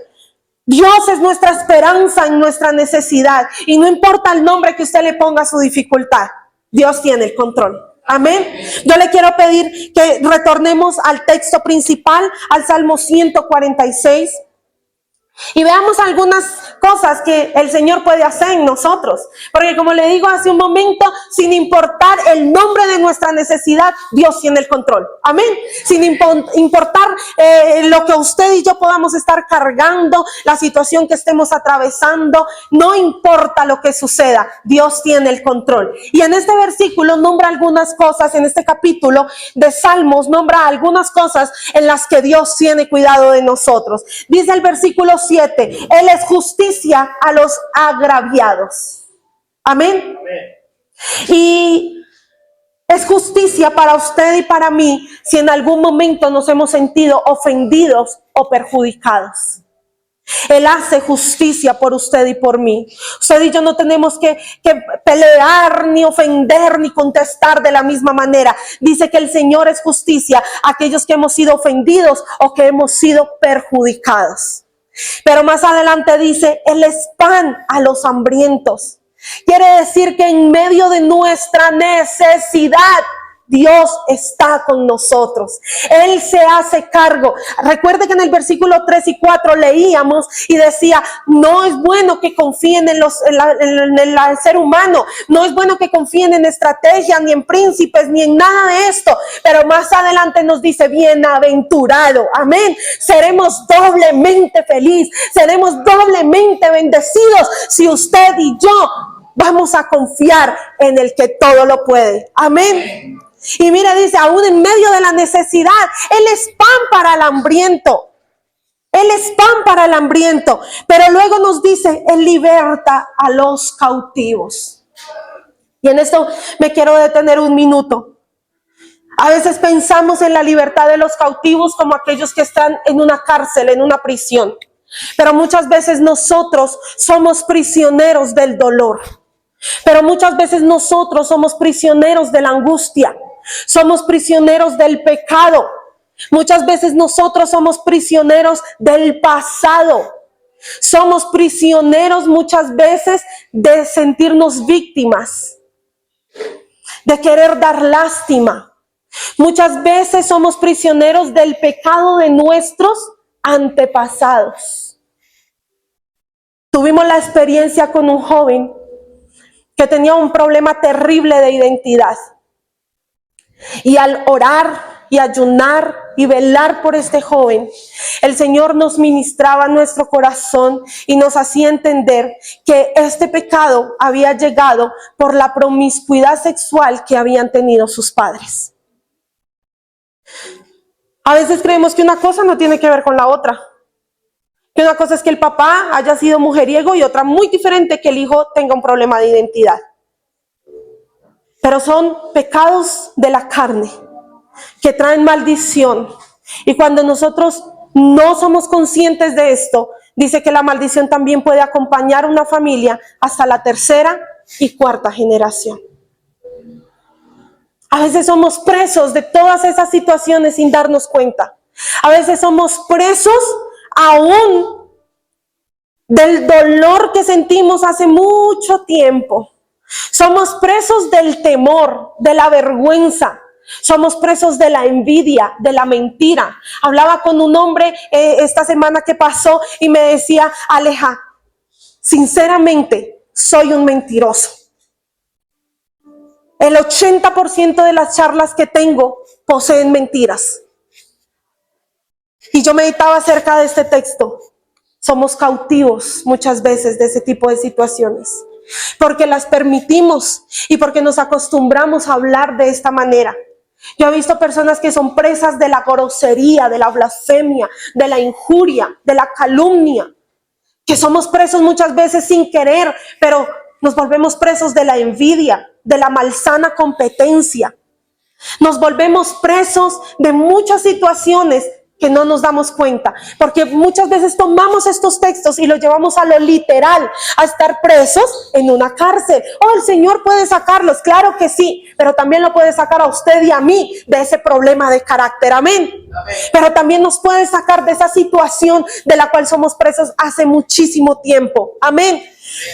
Dios es nuestra esperanza en nuestra necesidad. Y no importa el nombre que usted le ponga a su dificultad. Dios tiene el control. Amén. Yo le quiero pedir que retornemos al texto principal, al Salmo 146. Y veamos algunas cosas que el Señor puede hacer en nosotros. Porque como le digo hace un momento, sin importar el nombre de nuestra necesidad, Dios tiene el control. Amén. Sin importar lo que usted y yo podamos estar cargando, la situación que estemos atravesando, no importa lo que suceda, Dios tiene el control. Y en este versículo nombra algunas cosas, en este capítulo de Salmos, nombra algunas cosas en las que Dios tiene cuidado de nosotros. Dice el versículo 7, Él es justicia a los agraviados. Amén. Y es justicia para usted y para mí si en algún momento nos hemos sentido ofendidos o perjudicados. Él hace justicia por usted y por mí. Usted y yo no tenemos que pelear, ni ofender, ni contestar de la misma manera. Dice que el Señor es justicia a aquellos que hemos sido ofendidos o que hemos sido perjudicados. Pero más adelante dice, Él es pan a los hambrientos. Quiere decir que en medio de nuestra necesidad, Dios está con nosotros. Él se hace cargo. Recuerde que en el versículo 3 y 4 leíamos y decía, no es bueno que confíen en el ser humano. No es bueno que confíen en estrategias, ni en príncipes, ni en nada de esto. Pero más adelante nos dice, bienaventurado. Amén. Seremos doblemente felices. Seremos doblemente bendecidos si usted y yo vamos a confiar en el que todo lo puede. Amén. Y mira, dice, aún en medio de la necesidad, Él es pan para el hambriento. Él es pan para el hambriento. Pero luego nos dice, Él liberta a los cautivos. Y en esto me quiero detener un minuto. A veces pensamos en la libertad de los cautivos como aquellos que están en una cárcel, en una prisión. Pero muchas veces nosotros somos prisioneros del dolor. Pero muchas veces nosotros somos prisioneros de la angustia. Somos prisioneros del pecado. Muchas veces nosotros somos prisioneros del pasado. Somos prisioneros muchas veces de sentirnos víctimas, de querer dar lástima. Muchas veces somos prisioneros del pecado de nuestros antepasados. Tuvimos la experiencia con un joven que tenía un problema terrible de identidad. Y al orar y ayunar y velar por este joven, el Señor nos ministraba nuestro corazón y nos hacía entender que este pecado había llegado por la promiscuidad sexual que habían tenido sus padres. A veces creemos que una cosa no tiene que ver con la otra. Que una cosa es que el papá haya sido mujeriego y otra muy diferente que el hijo tenga un problema de identidad. Pero son pecados de la carne que traen maldición. Y cuando nosotros no somos conscientes de esto, dice que la maldición también puede acompañar a una familia hasta la tercera y cuarta generación. A veces somos presos de todas esas situaciones sin darnos cuenta. A veces somos presos aún del dolor que sentimos hace mucho tiempo. Somos presos del temor, de la vergüenza. Somos presos de la envidia, de la mentira. Hablaba con un hombre esta semana que pasó y me decía, Aleja, sinceramente soy un mentiroso. El 80% de las charlas que tengo poseen mentiras. Y yo meditaba acerca de este texto. Somos cautivos muchas veces de ese tipo de situaciones, porque las permitimos y porque nos acostumbramos a hablar de esta manera. Yo he visto personas que son presas de la grosería, de la blasfemia, de la injuria, de la calumnia, que somos presos muchas veces sin querer, pero nos volvemos presos de la envidia, de la malsana competencia. Nos volvemos presos de muchas situaciones que no nos damos cuenta, porque muchas veces tomamos estos textos y los llevamos a lo literal, a estar presos en una cárcel. Oh, el Señor puede sacarlos, claro que sí, pero también lo puede sacar a usted y a mí de ese problema de carácter, amén. Pero también nos puede sacar de esa situación de la cual somos presos hace muchísimo tiempo, amén.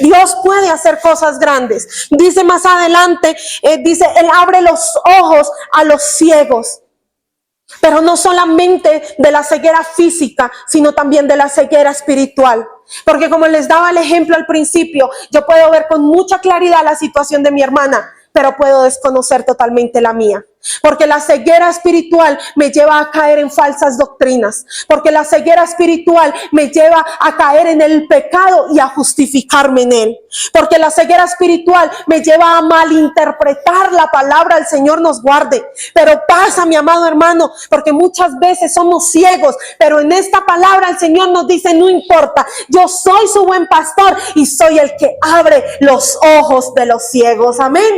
Dios puede hacer cosas grandes. Dice más adelante, dice, Él abre los ojos a los ciegos. Pero no solamente de la ceguera física, sino también de la ceguera espiritual. Porque como les daba el ejemplo al principio, yo puedo ver con mucha claridad la situación de mi hermana, pero puedo desconocer totalmente la mía. Porque la ceguera espiritual me lleva a caer en falsas doctrinas. Porque la ceguera espiritual me lleva a caer en el pecado y a justificarme en él. Porque la ceguera espiritual me lleva a malinterpretar la palabra. El Señor nos guarde. Pero pasa, mi amado hermano, porque muchas veces somos ciegos. Pero en esta palabra el Señor nos dice, no importa, yo soy su buen pastor y soy el que abre los ojos de los ciegos. Amén.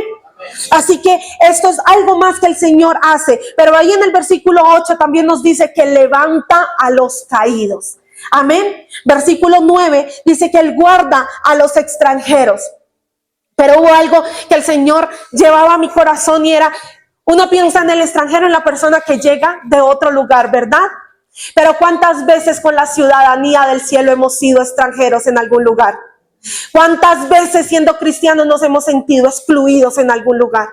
Así que esto es algo más que el Señor hace. Pero ahí en el versículo 8 también nos dice que levanta a los caídos. Amén. Versículo 9 dice que Él guarda a los extranjeros. Pero hubo algo que el Señor llevaba a mi corazón y era, uno piensa en el extranjero, en la persona que llega de otro lugar, ¿verdad? Pero ¿cuántas veces con la ciudadanía del cielo hemos sido extranjeros en algún lugar? ¿Cuántas veces siendo cristianos nos hemos sentido excluidos en algún lugar?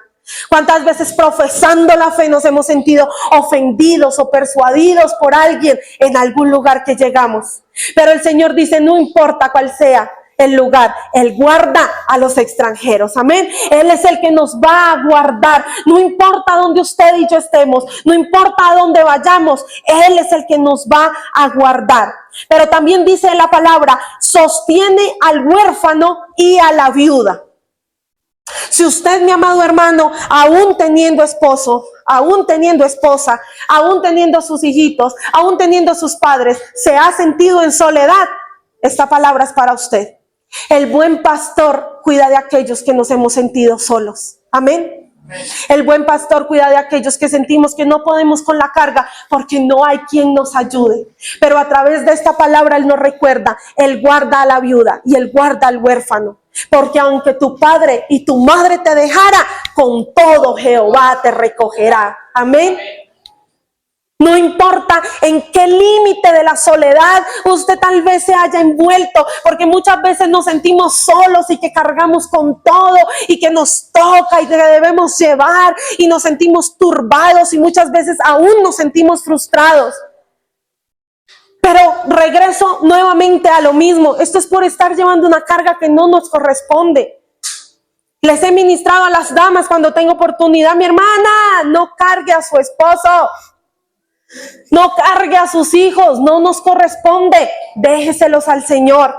¿Cuántas veces profesando la fe nos hemos sentido ofendidos o persuadidos por alguien en algún lugar que llegamos? Pero el Señor dice, no importa cuál sea el lugar, Él guarda a los extranjeros. Amén. Él es el que nos va a guardar. No importa dónde usted y yo estemos, no importa a dónde vayamos, Él es el que nos va a guardar. Pero también dice la palabra, sostiene al huérfano y a la viuda. Si usted, mi amado hermano, aún teniendo esposo, aún teniendo esposa, aún teniendo sus hijitos, aún teniendo sus padres, se ha sentido en soledad, esta palabra es para usted. El buen pastor cuida de aquellos que nos hemos sentido solos. Amén. El buen pastor cuida de aquellos que sentimos que no podemos con la carga porque no hay quien nos ayude. Pero a través de esta palabra Él nos recuerda, Él guarda a la viuda y Él guarda al huérfano. Porque aunque tu padre y tu madre te dejara, con todo Jehová te recogerá. Amén. No importa en qué límite de la soledad usted tal vez se haya envuelto, porque muchas veces nos sentimos solos y que cargamos con todo y que nos toca y que debemos llevar y nos sentimos turbados y muchas veces aún nos sentimos frustrados. Pero regreso nuevamente a lo mismo. Esto es por estar llevando una carga que no nos corresponde. Les he ministrado a las damas cuando tengo oportunidad, mi hermana, no cargue a su esposo. No cargue a sus hijos, no nos corresponde, déjeselos al Señor.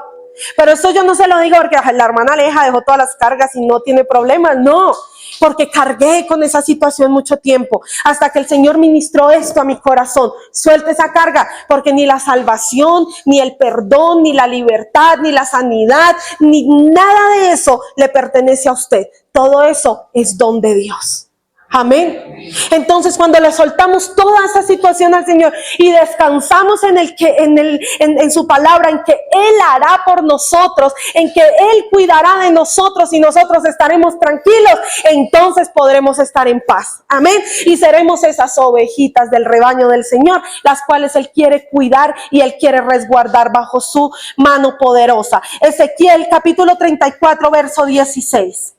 Pero eso yo no se lo digo porque la hermana Aleja dejó todas las cargas y no tiene problemas, no, porque cargué con esa situación mucho tiempo, hasta que el Señor ministró esto a mi corazón. Suelte esa carga, porque ni la salvación, ni el perdón, ni la libertad, ni la sanidad, ni nada de eso le pertenece a usted. Todo eso es don de Dios. Amén. Entonces, cuando le soltamos toda esa situación al Señor y descansamos en su palabra, en que Él hará por nosotros, en que Él cuidará de nosotros y nosotros estaremos tranquilos, entonces podremos estar en paz. Amén. Y seremos esas ovejitas del rebaño del Señor, las cuales Él quiere cuidar y Él quiere resguardar bajo su mano poderosa. Ezequiel capítulo 34, verso 16.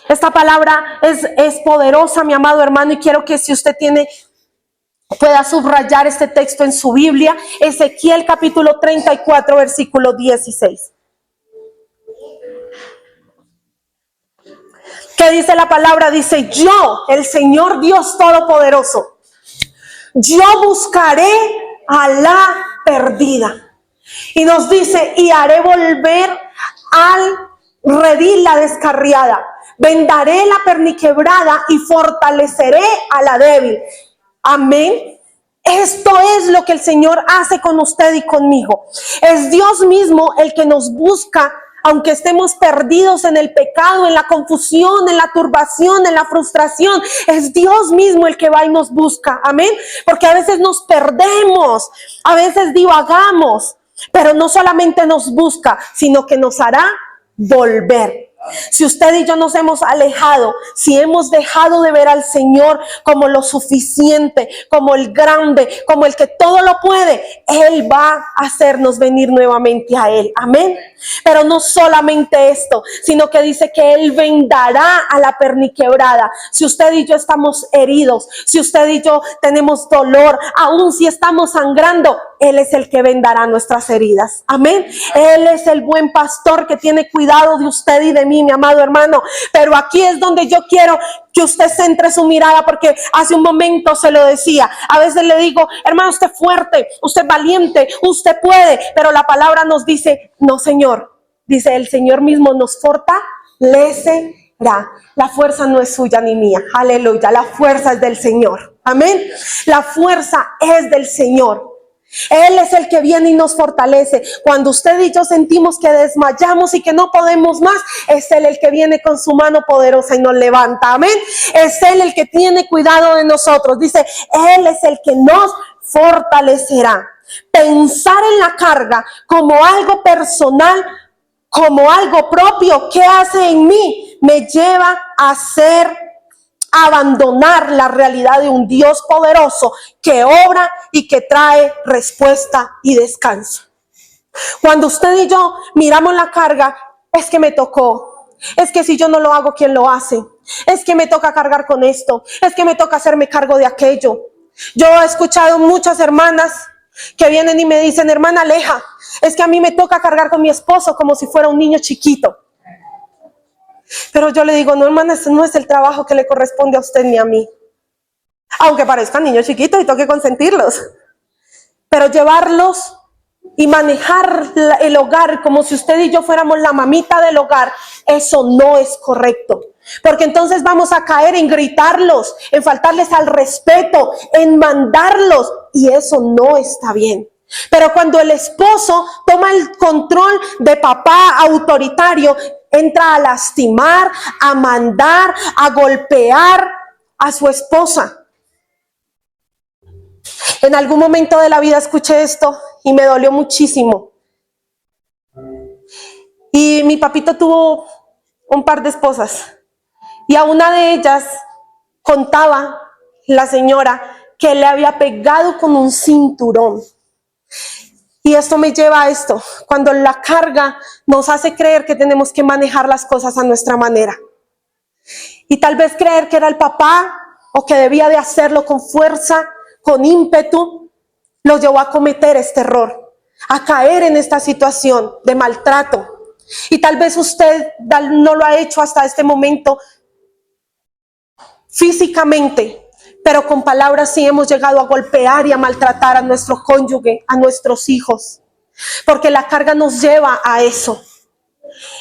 Esta palabra es poderosa, mi amado hermano, y quiero que si usted pueda subrayar este texto en su Biblia. Ezequiel capítulo 34, versículo 16. ¿Qué dice la palabra? Dice, yo, el Señor Dios Todopoderoso, yo buscaré a la perdida. Y nos dice, y haré volver al redil la descarriada. Vendaré la perniquebrada y fortaleceré a la débil. Amén. Esto es lo que el Señor hace con usted y conmigo. Es Dios mismo el que nos busca, aunque estemos perdidos en el pecado, en la confusión, en la turbación, en la frustración. Es Dios mismo el que va y nos busca. Amén. Porque a veces nos perdemos, a veces divagamos, pero no solamente nos busca, sino que nos hará volver. Si usted y yo nos hemos alejado, si hemos dejado de ver al Señor como lo suficiente, como el grande, como el que todo lo puede, Él va a hacernos venir nuevamente a Él. Amén. Pero no solamente esto, sino que dice que Él vendará a la perniquebrada. Si usted y yo estamos heridos, si usted y yo tenemos dolor, aún si estamos sangrando, Él es el que vendará nuestras heridas. Amén. Él es el buen pastor que tiene cuidado de usted y de mí, mi amado hermano. Pero aquí es donde yo quiero que usted centre su mirada, porque hace un momento se lo decía. A veces le digo, hermano, usted es fuerte, usted es valiente, usted puede. Pero la palabra nos dice, no, Señor. Dice, el Señor mismo nos fortalecerá. La fuerza no es suya ni mía. Aleluya. La fuerza es del Señor. Amén. La fuerza es del Señor. Él es el que viene y nos fortalece. Cuando usted y yo sentimos que desmayamos y que no podemos más, es Él el que viene con su mano poderosa y nos levanta. Amén. Es Él el que tiene cuidado de nosotros. Dice, Él es el que nos fortalecerá. Pensar en la carga como algo personal, como algo propio, ¿qué hace en mí? Me lleva a abandonar la realidad de un Dios poderoso que obra y que trae respuesta y descanso. Cuando usted y yo miramos la carga, es que me tocó, es que si yo no lo hago, ¿quién lo hace? Es que me toca cargar con esto, es que me toca hacerme cargo de aquello. Yo he escuchado muchas hermanas que vienen y me dicen, hermana Aleja, es que a mí me toca cargar con mi esposo como si fuera un niño chiquito. Pero yo le digo, no, hermana, ese no es el trabajo que le corresponde a usted ni a mí. Aunque parezcan niños chiquitos y toque consentirlos. Pero llevarlos y manejar el hogar como si usted y yo fuéramos la mamita del hogar, eso no es correcto. Porque entonces vamos a caer en gritarlos, en faltarles al respeto, en mandarlos. Y eso no está bien. Pero cuando el esposo toma el control de papá autoritario, entra a lastimar, a mandar, a golpear a su esposa. En algún momento de la vida escuché esto y me dolió muchísimo. Y mi papito tuvo un par de esposas y a una de ellas contaba la señora que le había pegado con un cinturón. Y esto me lleva a esto, cuando la carga nos hace creer que tenemos que manejar las cosas a nuestra manera. Y tal vez creer que era el papá o que debía de hacerlo con fuerza, con ímpetu, lo llevó a cometer este error, a caer en esta situación de maltrato. Y tal vez usted no lo ha hecho hasta este momento físicamente, pero con palabras sí hemos llegado a golpear y a maltratar a nuestro cónyuge, a nuestros hijos, porque la carga nos lleva a eso.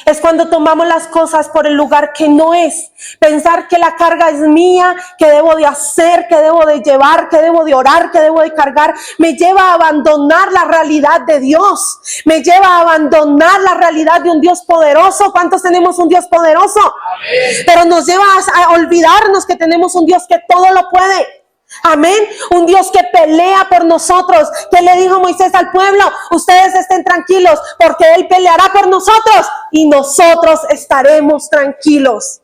Es cuando tomamos las cosas por el lugar que no es. Pensar que la carga es mía, que debo de hacer, que debo de llevar, que debo de orar, que debo de cargar, me lleva a abandonar la realidad de Dios. Me lleva a abandonar la realidad de un Dios poderoso. ¿Cuántos tenemos un Dios poderoso? Amén. Pero nos lleva a olvidarnos que tenemos un Dios que todo lo puede. Amén. Un Dios que pelea por nosotros, que le dijo Moisés al pueblo, ustedes estén tranquilos porque Él peleará por nosotros y nosotros estaremos tranquilos.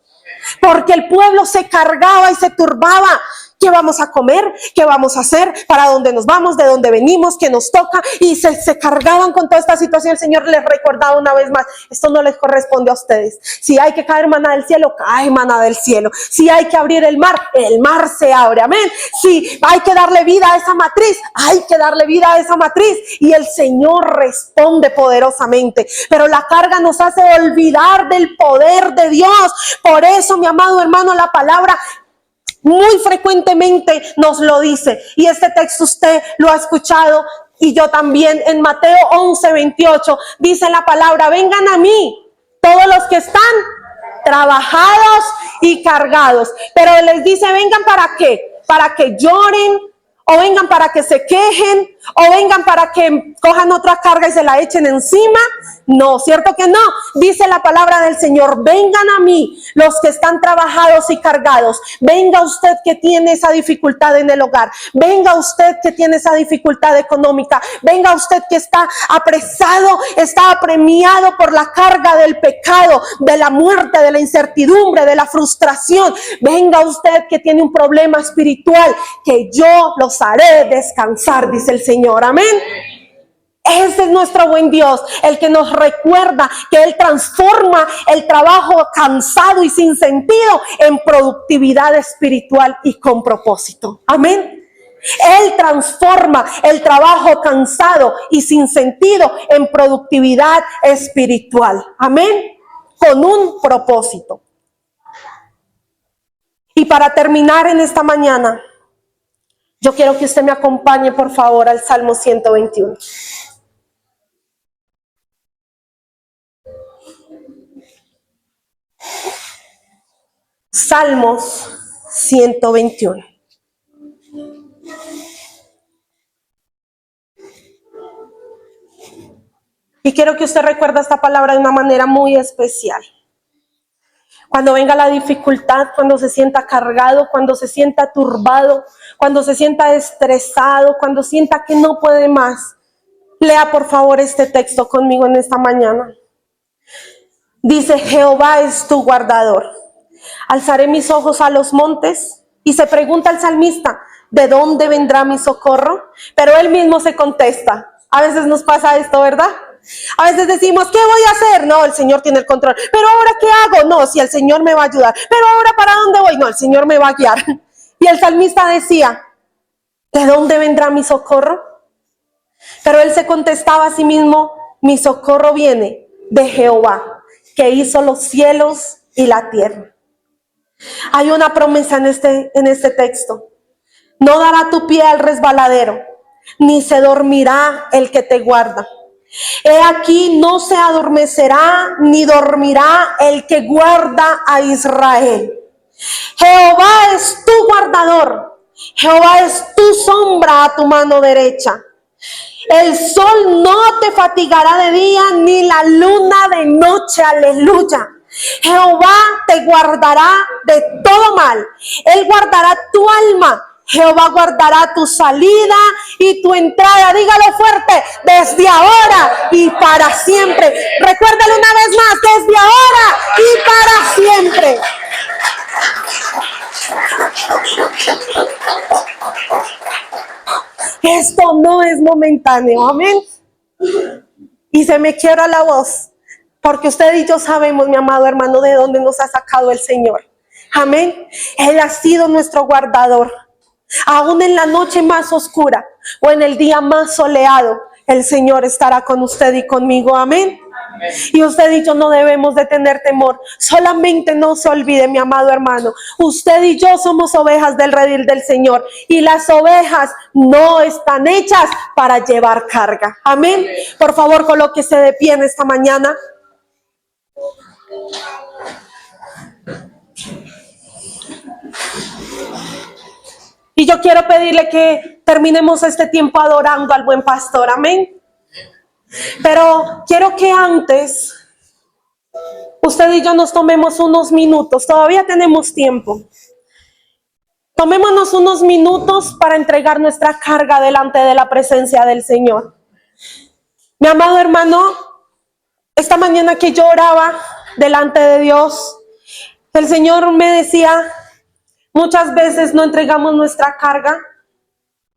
Porque el pueblo se cargaba y se turbaba. ¿Qué vamos a comer? ¿Qué vamos a hacer? ¿Para dónde nos vamos? ¿De dónde venimos? ¿Qué nos toca? Y se cargaban con toda esta situación. El Señor les recordaba una vez más, esto no les corresponde a ustedes. Si hay que caer maná del cielo, cae maná del cielo. Si hay que abrir el mar se abre. Amén. Si hay que darle vida a esa matriz, hay que darle vida a esa matriz. Y el Señor responde poderosamente. Pero la carga nos hace olvidar del poder de Dios. Por eso, mi amado hermano, la palabra muy frecuentemente nos lo dice, y este texto usted lo ha escuchado y yo también. En Mateo 11:28 dice la palabra, vengan a mí todos los que están trabajados y cargados, pero les dice, vengan ¿para qué? Para que lloren, o vengan para que se quejen, o vengan para que cojan otra carga y se la echen encima. No, ¿cierto que no? Dice la palabra del Señor, vengan a mí los que están trabajados y cargados. Venga usted que tiene esa dificultad en el hogar. Venga usted que tiene esa dificultad económica. Venga usted que está apresado, está apremiado por la carga del pecado, de la muerte, de la incertidumbre, de la frustración. Venga usted que tiene un problema espiritual, que yo los haré descansar, dice el Señor. Amén. Ese es nuestro buen Dios, el que nos recuerda que Él transforma el trabajo cansado y sin sentido en productividad espiritual y con propósito. Amén. Él transforma el trabajo cansado y sin sentido en productividad espiritual. Amén. Con un propósito. Y para terminar en esta mañana, yo quiero que usted me acompañe, por favor, al Salmo 121. Salmos 121. Y quiero que usted recuerde esta palabra de una manera muy especial. Cuando venga la dificultad, cuando se sienta cargado, cuando se sienta turbado, cuando se sienta estresado, cuando sienta que no puede más, lea por favor este texto conmigo en esta mañana. Dice, Jehová es tu guardador. Alzaré mis ojos a los montes. Y se pregunta el salmista, ¿de dónde vendrá mi socorro? Pero él mismo se contesta. A veces nos pasa esto, ¿verdad? A veces decimos, ¿qué voy a hacer? No, el Señor tiene el control. ¿Pero ahora qué hago? No, si el Señor me va a ayudar. ¿Pero ahora para dónde voy? No, el Señor me va a guiar. Y el salmista decía, ¿de dónde vendrá mi socorro? Pero él se contestaba a sí mismo, mi socorro viene de Jehová, que hizo los cielos y la tierra. Hay una promesa en este texto. No dará tu pie al resbaladero, ni se dormirá el que te guarda. He aquí, no se adormecerá, ni dormirá el que guarda a Israel. Jehová es tu guardador. Jehová es tu sombra a tu mano derecha. El sol no te fatigará de día, ni la luna de noche. Aleluya. Jehová te guardará de todo mal. Él guardará tu alma. Jehová guardará tu salida y tu entrada. Dígalo fuerte, desde ahora y para siempre. Recuérdalo una vez más, desde ahora y para siempre. Esto no es momentáneo, amén. Y se me quiebra la voz, porque usted y yo sabemos, mi amado hermano, de dónde nos ha sacado el Señor. Amén. Él ha sido nuestro guardador. Aún en la noche más oscura o en el día más soleado, el Señor estará con usted y conmigo. Amén. Y usted y yo no debemos de tener temor. Solamente no se olvide, mi amado hermano, usted y yo somos ovejas del redil del Señor, y las ovejas no están hechas para llevar carga. Amén. Por favor, colóquese de pie en esta mañana. Y yo quiero pedirle que terminemos este tiempo adorando al buen pastor. Amén. Pero quiero que antes usted y yo nos tomemos unos minutos. Todavía tenemos tiempo. Tomémonos unos minutos para entregar nuestra carga delante de la presencia del Señor. Mi amado hermano, esta mañana que yo oraba delante de Dios, el Señor me decía, muchas veces no entregamos nuestra carga,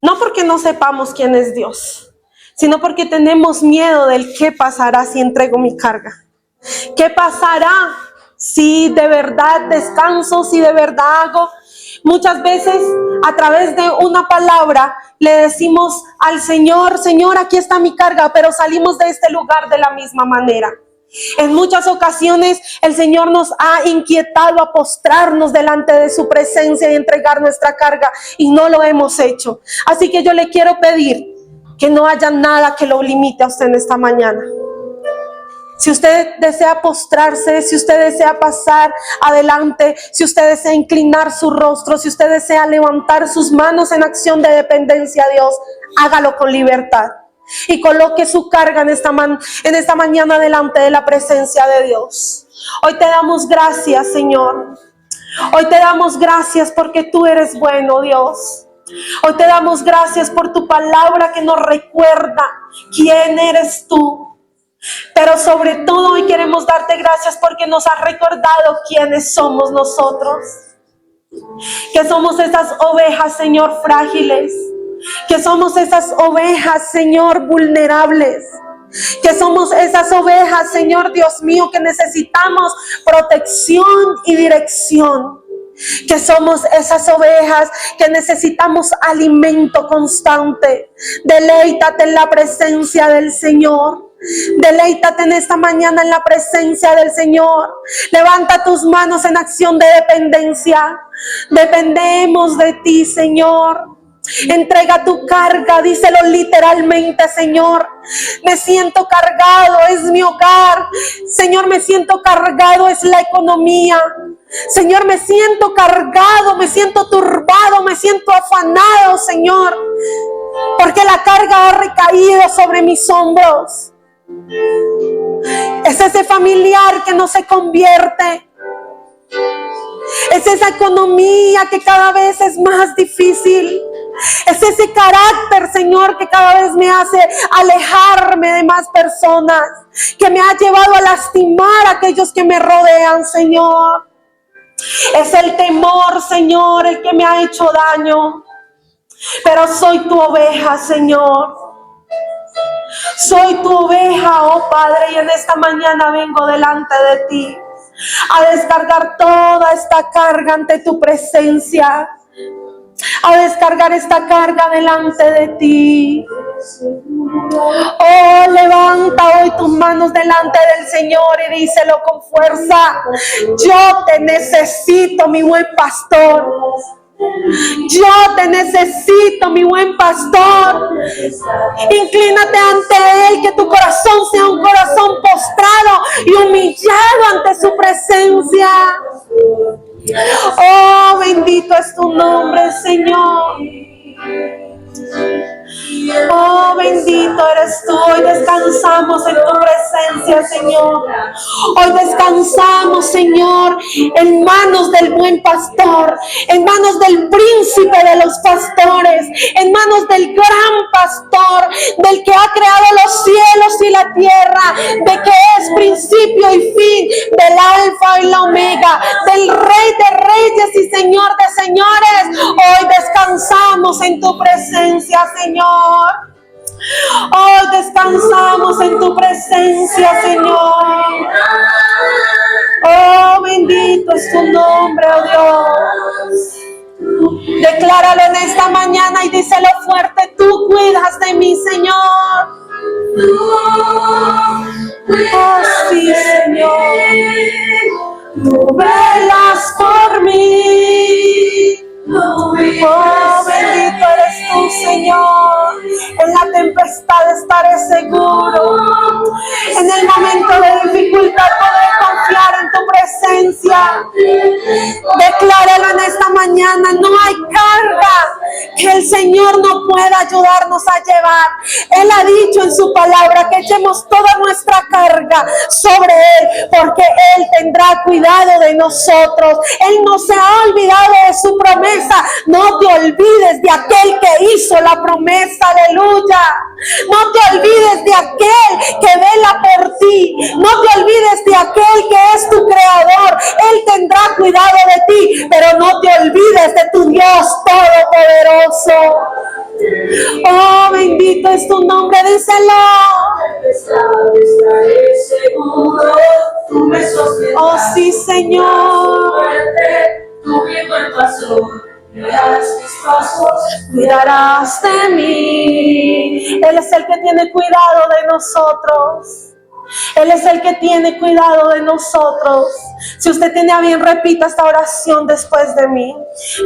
no porque no sepamos quién es Dios, sino porque tenemos miedo del qué pasará si entrego mi carga. ¿Qué pasará si de verdad descanso, si de verdad hago? Muchas veces a través de una palabra le decimos al Señor, Señor, aquí está mi carga, pero salimos de este lugar de la misma manera. En muchas ocasiones el Señor nos ha inquietado a postrarnos delante de su presencia y entregar nuestra carga, y no lo hemos hecho. Así que yo le quiero pedir que no haya nada que lo limite a usted en esta mañana. Si usted desea postrarse, si usted desea pasar adelante, si usted desea inclinar su rostro, si usted desea levantar sus manos en acción de dependencia a Dios, hágalo con libertad. Y coloque su carga en esta mañana delante de la presencia de Dios. Hoy te damos gracias, Señor. Hoy te damos gracias porque tú eres bueno, Dios. Hoy te damos gracias por tu palabra que nos recuerda quién eres tú. Pero sobre todo hoy queremos darte gracias porque nos has recordado quiénes somos nosotros. Que somos esas ovejas, Señor, frágiles. Que somos esas ovejas, Señor, vulnerables. Que somos esas ovejas, Señor Dios mío, que necesitamos protección y dirección. Que somos esas ovejas que necesitamos alimento constante. Deleítate en la presencia del Señor. Deleítate en esta mañana en la presencia del Señor. Levanta tus manos en acción de dependencia. Dependemos de ti, Señor. Entrega tu carga, díselo literalmente, Señor. Me siento cargado, es mi hogar. Señor, me siento cargado, es la economía. Señor, me siento cargado, me siento turbado, me siento afanado, Señor, porque la carga ha recaído sobre mis hombros. Es ese familiar que no se convierte. Es esa economía que cada vez es más difícil. Es ese carácter, Señor, que cada vez me hace alejarme de más personas, que me ha llevado a lastimar a aquellos que me rodean, Señor. Es el temor, Señor, el que me ha hecho daño. Pero soy tu oveja, Señor. Soy tu oveja, oh Padre, y en esta mañana vengo delante de ti a descargar toda esta carga ante tu presencia, a descargar esta carga delante de ti. Oh, levanta hoy tus manos delante del Señor y díselo con fuerza: yo te necesito, mi buen pastor. Yo te necesito, mi buen pastor. Inclínate ante Él, que tu corazón sea un corazón postrado y humillado ante su presencia. Oh, bendito es tu nombre, Señor. Oh, bendito eres tú. Hoy descansamos en tu presencia, Señor. Hoy descansamos, Señor, en manos del buen pastor, en manos del príncipe de los pastores, en manos del gran pastor, del que ha creado los cielos y la tierra, de que es principio y fin, del alfa y la omega, del Rey de reyes y Señor de señores. Hoy descansamos en tu presencia, Señor. Hoy descansamos en tu presencia, Señor. Oh, bendito es tu nombre, oh Dios. Decláralo en esta mañana y díselo fuerte: tú cuidas de mí, Señor. Oh, sí, Señor. Tú velas por mí. Oh, bendito eres tú, Señor. En la tempestad estaré seguro. En el momento de dificultad podré confiar en tu presencia. Decláralo en esta mañana: no hay carga que el Señor no pueda ayudarnos a llevar. Él ha dicho en su palabra que echemos toda nuestra carga sobre Él, porque Él tendrá cuidado de nosotros. Él no se ha olvidado de su promesa. No te olvides de aquel que hizo la promesa, aleluya. No te olvides de aquel que vela por ti. No te olvides de aquel que es tu creador. Él tendrá cuidado de ti, pero no te olvides de tu Dios todopoderoso. Oh, bendito es tu nombre, díselo. Oh, sí, Señor. Cuidarás de mí. Él es el que tiene cuidado de nosotros. Él es el que tiene cuidado de nosotros. Si usted tiene a bien, repita esta oración después de mí.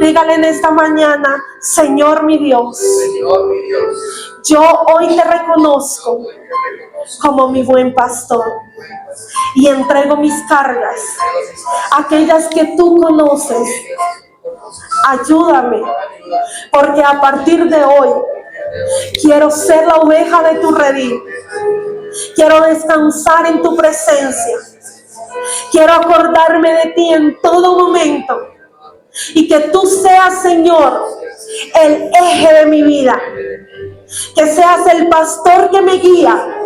Dígale en esta mañana: Señor mi Dios, yo hoy te reconozco como mi buen pastor. Y entrego mis cargas, aquellas que tú conoces. Ayúdame, porque a partir de hoy quiero ser la oveja de tu redil. Quiero descansar en tu presencia. Quiero acordarme de ti en todo momento. Y que tú seas, Señor, el eje de mi vida. Que seas el pastor que me guía,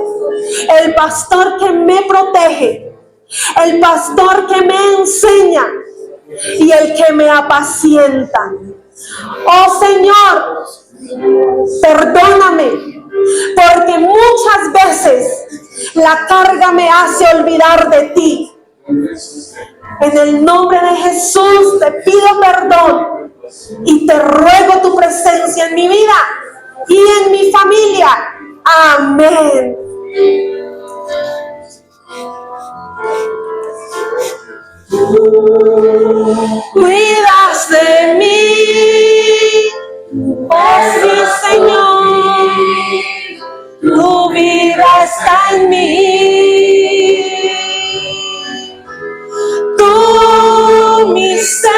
el pastor que me protege, el pastor que me enseña y el que me apacienta. Oh Señor, perdóname, porque muchas veces la carga me hace olvidar de ti. En el nombre de Jesús te pido perdón y te ruego tu presencia en mi vida y en mi familia. Amén. Cuidas de mí, oh sí, Señor. Tu vida está en mí. Tú, mi seguridad,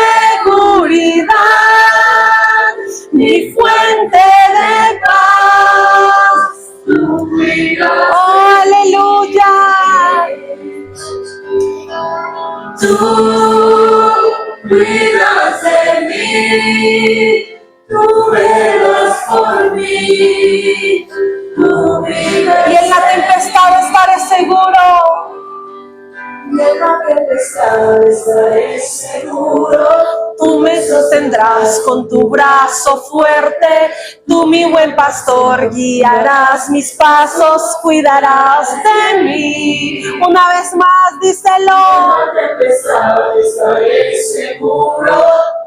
mi fuente de paz. Oh, aleluya. Tú cuidas de mí, tú velas por mí, tú vives. Y en la tempestad estaré seguro. En la tempestad estaré seguro. Tú me sostendrás con tu brazo fuerte. Tú, mi buen pastor, guiarás mis pasos, cuidarás de mí. Una vez más, díselo. En la tempestad estaré seguro.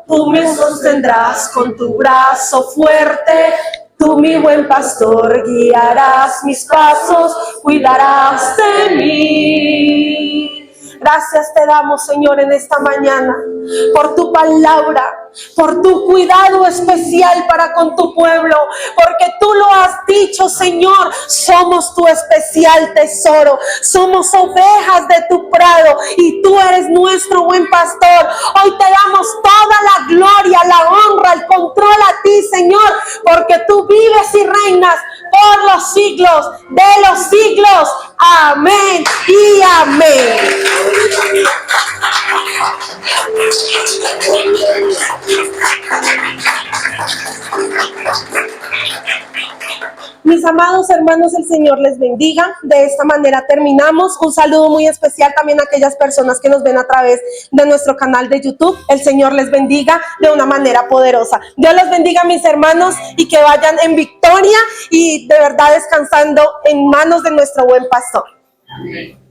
Tú me sostendrás con tu brazo fuerte. Tú, mi buen pastor, guiarás mis pasos, cuidarás de mí. Gracias te damos, Señor, en esta mañana, por tu palabra, por tu cuidado especial para con tu pueblo, porque tú lo has dicho, Señor, somos tu especial tesoro, somos ovejas de tu prado y tú eres nuestro buen pastor. Hoy te damos toda la gloria, la honra, el control a ti, Señor, porque tú vives y reinas por los siglos de los siglos. Amén y amén. Mis amados hermanos, el Señor les bendiga. De esta manera terminamos. Un saludo muy especial también a aquellas personas que nos ven a través de nuestro canal de YouTube. El Señor les bendiga de una manera poderosa. Dios los bendiga, mis hermanos, y que vayan en victoria y de verdad descansando en manos de nuestro buen pastor. Amén.